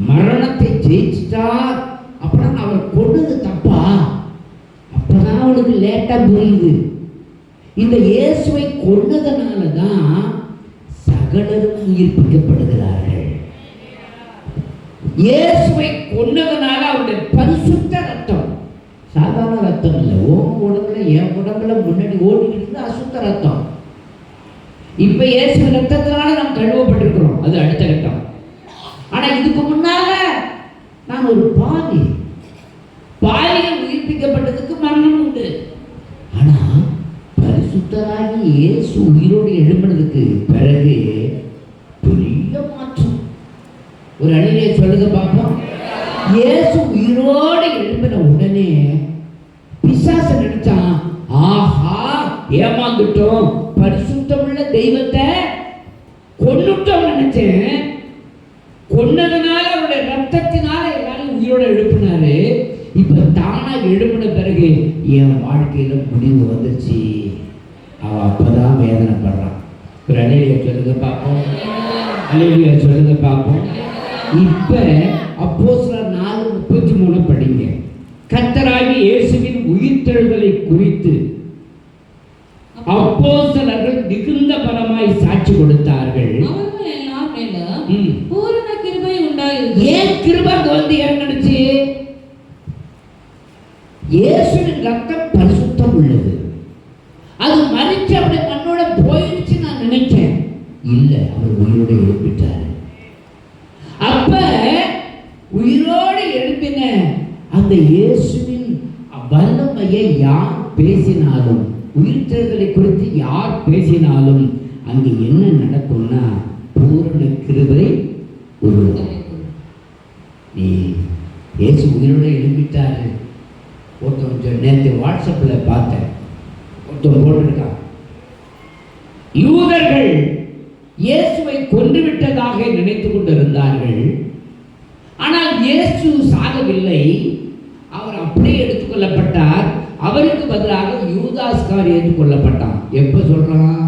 மரணத்தை ஜெயிச்சிட்டார். அப்புறம் அவர் கொண்டது தப்பா? அப்பதான் அவனுக்கு லேட்டா புரியுது. இந்த இயேசுவை கொண்டதனாலதான் சகலரும் உயிர்ப்பிக்கப்படுகிறார்கள். இயேசுவை கொண்டதனால அவருடைய பரிசுத்த ரத்தம், சாதாரண ரத்தம் இல்லை. உன் உடம்புல என் உடம்புல முன்னாடி ஓடிக்கிட்டு அசுத்த ரத்தம். இப்ப இயேசு ரத்தத்தினால நாம் கழுவப்பட்டிருக்கிறோம், அது அடுத்த கட்டம். ஆனா இதுக்கு முன்னால நான் ஒரு பாவிகள் உயிர்ப்பிக்கப்பட்டதுக்கு மரணம் உண்டு. ஆனா பரிசுத்தராகி இயேசு உயிரோடு எழும்பினதுக்கு பிறகு பெரிய மாற்றம். ஒரு அழிலே சொல்லுங்க பார்ப்போம். இயேசு உயிரோடு எழும்பின உடனே பிசாசு நினைச்சான், ஆஹா ஏமாந்துட்டோம், பரிசுத்தமுள்ள தெய்வத்தை கொன்னுட்டோம் நினைச்சேன். கொன்னதுனால அவருடைய ரத்தத்தினால எல்லாரும் உயிரோட எழுப்பினாரு. இப்ப தானா எழுப்பின பிறகு என் வாழ்க்கையில முடிவு வந்துச்சு. அவ அப்பதான் வேதனைப்படுறான். ஒரு அலையில சொல்லுங்க பார்ப்போம், அலையில சொல்லுங்க பார்ப்போம். இப்ப அப்போஸ்தலர் 4:33 படிங்க. கர்த்தராகிய இயேசுவின் உயிர்த்தெழுதலை குறித்து அப்போஸ்தலர்கள் மிகுந்த பலமாய் சாட்சி கொடுத்தார்கள். அவர்கள் எல்லார் மேலும் பூரண கிருபை உண்டாயிருந்தது. ஏன் கிருபை வந்து இறங்குச்சு? இயேசுவின் ரத்தம் பரிசுத்தம் உள்ளது. அது மரிச்சு அப்படி மண்ணோட போயிடுச்சு நான் நினைச்சேன். இல்ல, அவர் உயிரோட எழுப்பிட்டாரு. அப்ப உயிரோடு எழுப்பின அந்த இயேசுவின் வல்லமையை யார் பேசினாலும், உயிர்த்தெழுதலை குறித்து யார் பேசினாலும் அங்கு என்ன நடக்கும்னா பூரண கிருபை உருவாகும். நீ இயேசு உயிரோட எழுப்பிட்டாரு. ஒருத்தன் நேற்று வாட்ஸ்அப்பில் பார்த்தேன், ஒருத்தன் போட்டிருக்கான், யூதர்கள் இயேசுவை கொன்றுவிட்டதாக நினைத்து கொண்டிருந்தார்கள். ஆனால் இயேசு சாகவில்லை, அவர் அப்படியே எடுத்துக்கொள்ளப்பட்டார். அவருக்கு பதிலாக யூதாஸ்கார் ஏற்றுக்கொள்ளப்பட்டான். எப்ப சொல்றான்?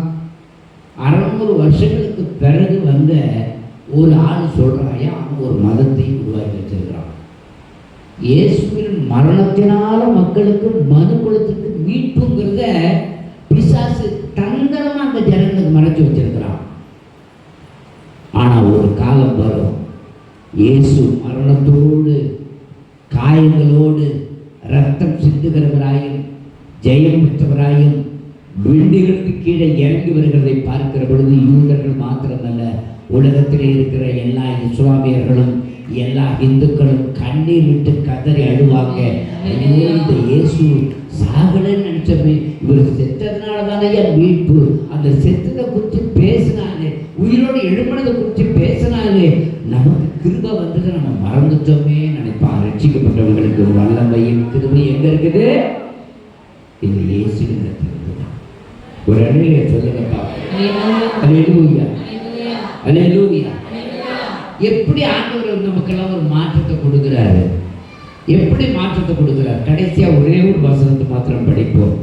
600 வருஷங்களுக்கு பிறகு வந்த ஒரு ஆள் சொல்றாயா, அவன் ஒரு மதத்தை உருவாக்கி வச்சிருக்கிறான். இயேசுவின் மரணத்தினால மக்களுக்கு மனு குலத்துக்கு மீட்புங்கிறத பிசாசு தந்திரமா அந்த ஜனங்களுக்கு மறைச்சு வச்சிருக்கிறான். ஆனா ஒரு காலம் வரும், இயேசு மரணத்தோடு காயங்களோடு ரத்தம் சிந்துகிறவராயும் ஜெயம் பெற்றவராயும் விண்டிகளுக்கு கீழே இறங்கி வருகிறதை பார்க்கிற பொழுது யூதர்கள் மாத்திரமல்ல, உலகத்திலே இருக்கிற எல்லா இஸ்லாமியர்களும் எல்லா இந்துக்களும் கண்ணீர் விட்டு கதறி அழுவாங்க. இந்த இயேசு சாகலன்னு நினைச்சமே, இவர் செத்ததுனால தானே என் மீட்பு. அந்த செத்ததை குறித்து பேசினாலே, உயிரோடு எழுப்பினதை குறித்து பேசினாலே நமக்கு கிருபை வந்தது நம்ம மறந்துட்டோமே நினைப்பான். ரட்சிக்கப்பட்டவர்களுக்கு வல்லமையும் கிருபை எங்க இருக்குது? இந்த இயேசுவின் இடத்துல. ஒரு அழியை சொல்லுங்கப்பா. அல்லேலூயா, அல்லேலூயா. எப்படி ஆண்டவர் நமக்கெல்லாம் ஒரு மாற்றத்தை கொடுக்கிறாரு? எப்படி மாற்றத்தை கொடுக்கிறார்? கடைசியா ஒரே ஒரு வசனத்தை மாத்திரம் படிப்போம்.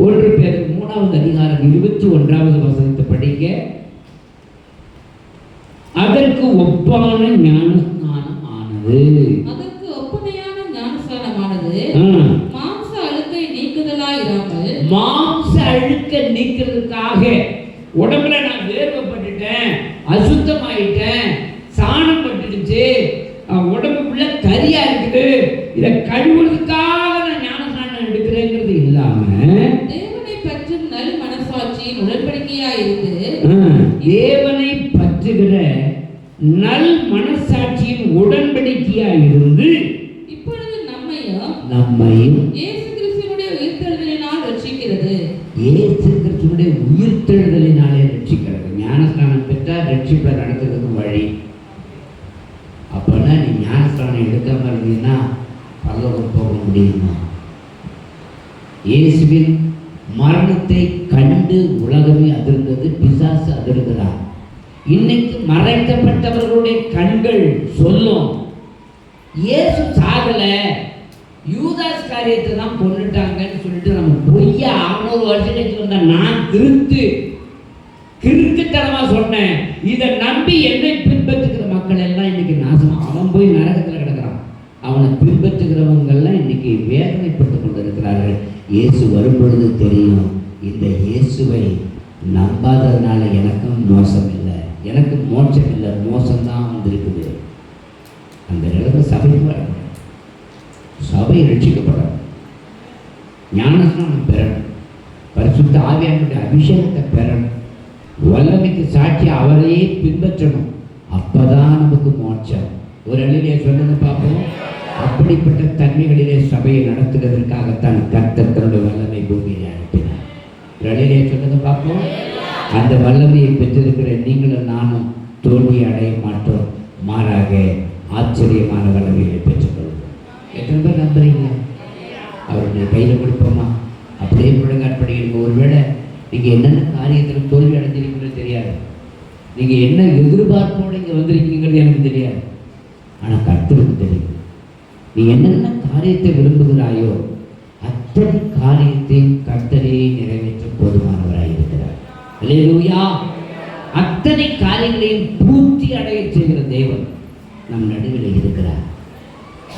1 பேதுரு 3வது அதிகாரம் 21வது வசனத்தை படிங்க. அதற்கு ஒப்பான ஞானஸ்நானம் ஆனது, அதற்கு ஒப்புமையான ஞானஸ்நானமானது மாம்ச அழுக்கை நீக்குதலாயிராமல், மாம்ச அழுக்க நீக்கிறதுக்காக உடம்புல நான் வேர்வைப்பட்டுட்டேன், அசுத்தமாயிட்டேன், சாணம் பட்டுடுச்சு, உடம்புக்குள்ள கரியா இருக்குது, இதை கழுவுறதுக்காக நான் ஞானஸ்நானம் எடுக்கிறேங்கிறது இல்லாம தேவனை பற்றும் நல் மனசாட்சியின் உடன்படிக்கையா இருந்து, தேவனை பற்றுகிற நல் மனசாட்சியின் உடன்படிக்கையா இருந்து இப்பொழுது நம்மையும் இயேசு கிறிஸ்துவினுடைய உயிர்த்தெழுதலினால் ரட்சிக்கிறது. இயேசு கிறிஸ்துவினுடைய உயிர்த்தெழுதலினாலே ரட்சிக்கிறது. ஞானஸ்நானம் பெற்றா ரட்சிப்பை நடத்துறதுக்கு வழி. அப்போனா நீ ஞானஸ்நானம் எடுக்காம இருந்தீங்கன்னா பரலோகம் போக முடியுமா? இயேசுவின் மரணத்தை கண்டு உலகமே அதிர்ந்தது, பிசாசு அதிர்கிறார். இன்னைக்கு மறைக்கப்பட்டவர்களுடைய கண்கள் சொல்லும், இயேசு சாகல, யூதாஸ் காரியத்தை தான் கொண்டுட்டாங்கன்னு சொல்லிட்டு நம்ம பொய்யா 600 வருஷம் கழிச்சு வந்த நான் கிறுக்குத்தனமா சொன்னேன். இதை நம்பி என்னை பின்பற்றுகிற மக்கள் எல்லாம் இன்னைக்கு நாசமா, அவன் போய் நரகத்தில் கிடக்கிறான். அவனை பின்பற்றுகிறவங்கெல்லாம் இன்னைக்கு வேதனைப்பட்டுக் கொண்டிருக்கிறார்கள். இயேசு வரும்பொழுது தெரியும், இந்த இயேசுவை நம்பாததுனால எனக்கும் மோசம் இல்லை, எனக்கு மோட்சம் இல்லை, மோசம்தான் வந்திருக்குது. அந்த நிலைமை சபைக்கு வரணும், சபை ரட்சிக்கப்படணும், ஞானஸ்நானம் பெறணும், பரிசுத்த ஆவியானுடைய அபிஷேகத்தை பெறணும். வல்லமைக்கு சாட்சி அவரையே பின்பற்றணும். அப்பதான் நமக்கு மோட்சம். ஒரு அழிலே சொல்லுங்க பார்ப்போம். அப்படிப்பட்ட தன்மைகளிலே சபையை நடத்துவதற்காகத்தான் கர்த்தர் தன்னுடைய வல்லமை பூமியிலே அனுப்பினார். ஒரு அழிலே சொல்லுங்க பார்ப்போம். அந்த வல்லமையை பெற்றிருக்கிற நீங்களும் நானும் தோல்வி அடைய மாட்டோம். மாறாக ஆச்சரியமான வல்லமையை பெற்றுக்கொள்வோம். எத்தனை பேர் நம்புறீங்க? அவருடைய கையில் கொடுப்போமா? அப்படியே முழங்காற்படிங்க. ஒருவேளை நீங்கள் என்னென்ன காரியத்தில் தோல்வி அடைஞ்சிருக்கீங்களோ தெரியாது. நீங்கள் என்ன எதிர்பார்ப்போடு இங்கே வந்திருக்கீங்கிறது எனக்கு தெரியாது. ஆனால் கர்த்தருக்கு தெரியும். நீ என்னென்ன காரியத்தை விரும்புகிறாயோ அத்தனை காரியத்தையும் கர்த்தரே நிறைவேற்ற போதுமானவராக இருக்கிறார். அல்லேலூயா. அத்தனை காரியங்களையும் பூர்த்தி அடைய செய்கிற தேவன் நம் நடுவில் இருக்கிறார்.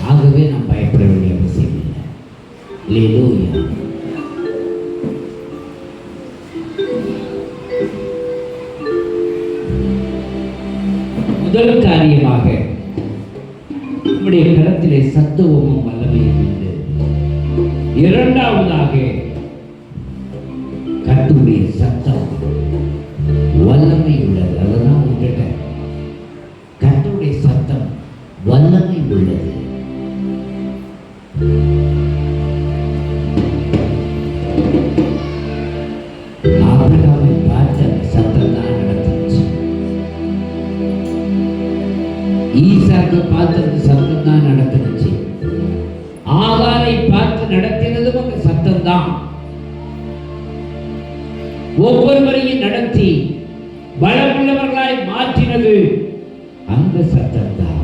ஆகவே நாம் பயப்பட வேண்டிய அவசியம் இல்லை. அல்லேலூயா. முதல் காரியமாக நம்முடைய கரத்திலே சத்துவமும் வல்லமையும் உண்டு. இரண்டாவதாக கர்த்தருடைய சத்தம் வல்லமை உள்ளது. அதுதான் உங்கள்கிட்ட கர்த்தருடைய சத்தம் வல்லமை உள்ளது. ஆபிரகாமை பார்த்த அந்த சத்தம் தான் நடந்துச்சு. ஈசாக்கு பார்த்து அந்த சத்தம் தான் நடந்துச்சு. ஆகாரை பார்த்து நடத்தினதும் அந்த சத்தம் தான். ஒவ்வொருவரையும் நடத்தி பலமுள்ளவர்களாய் மாற்றினது அந்த சத்தம் தான்.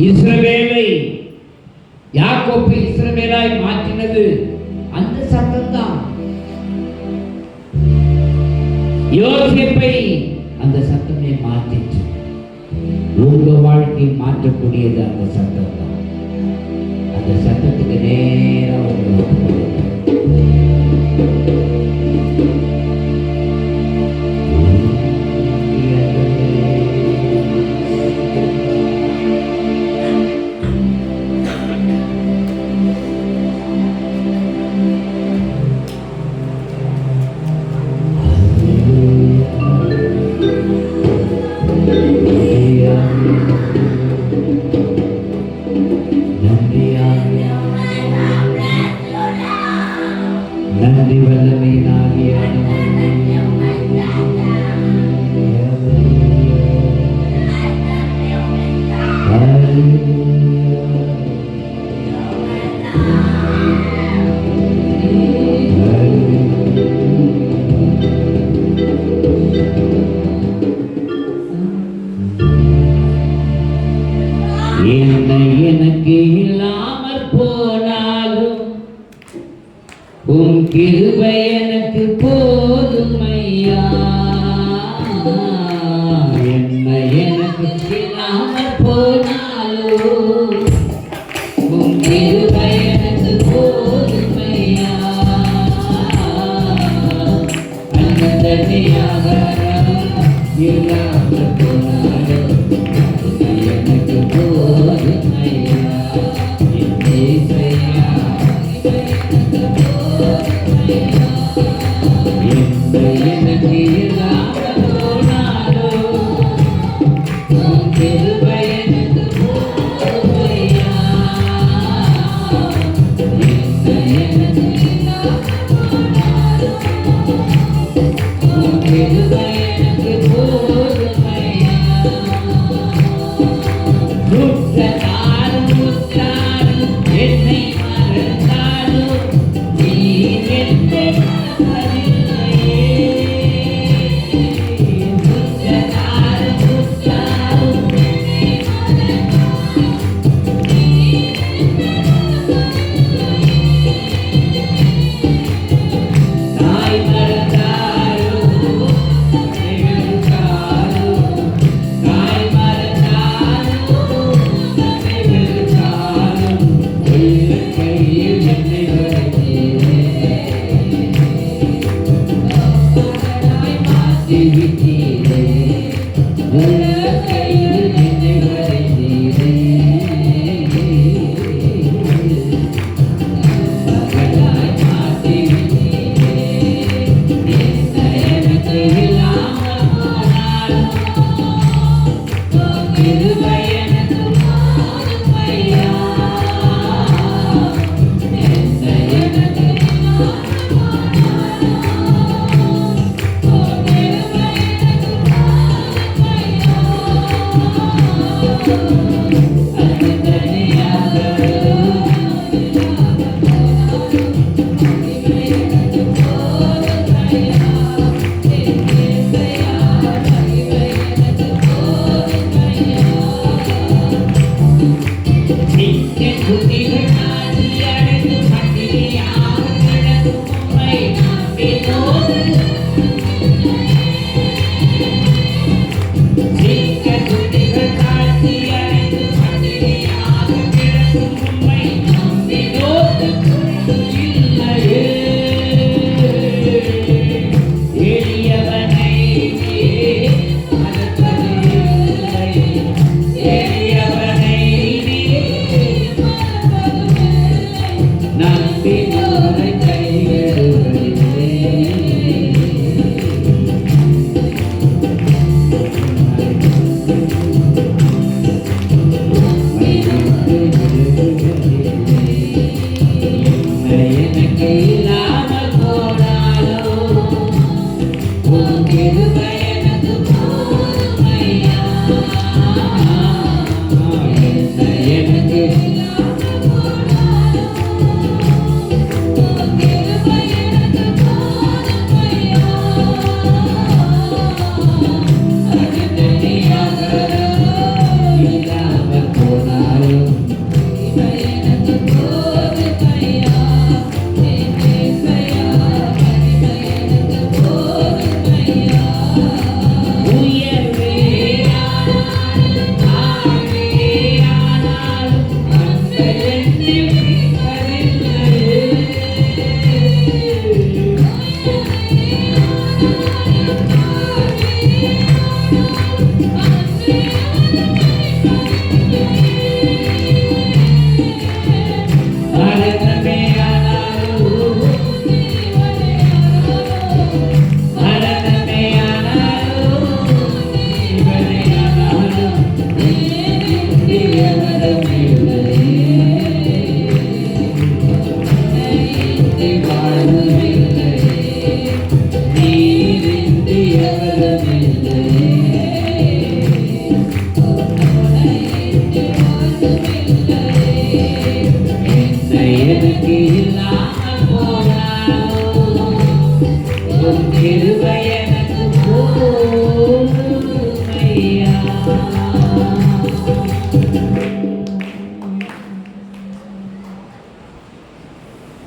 இஸ்ரவேலை யாக்கோபு இஸ்ரவேலாய் மாற்றினது அந்த சத்தம் தான். யோசேப்பை அந்த சத்தமே மாற்றிச்சு. உங்க வாழ்க்கை மாற்றக்கூடியது அந்த சத்தம் தான். அந்த சத்தத்துக்கு நேரம் நன்றி வல்லமை எனக்கு இல்லாமல் போனாலும் உன் கிருபை எனக்கு போதுமையா. என்னை எனக்கு இல்லாமல் போனாலும் உன் கிருபை எனக்கு போதுமையா. அன்னதனியாக இல்லாமல் போனாலும் எனக்கு போதுமையா.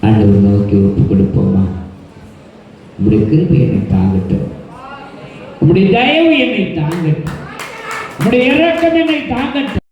ஆண்டவர் நோக்கி ஒப்பு கொடுப்போமா? உங்களுடைய கிருபை என்னை தாங்கட்டும், உங்களுடைய தயவு என்னை தாங்கட்டும், உங்களுடைய இரக்கம் என்னை தாங்கட்டும்.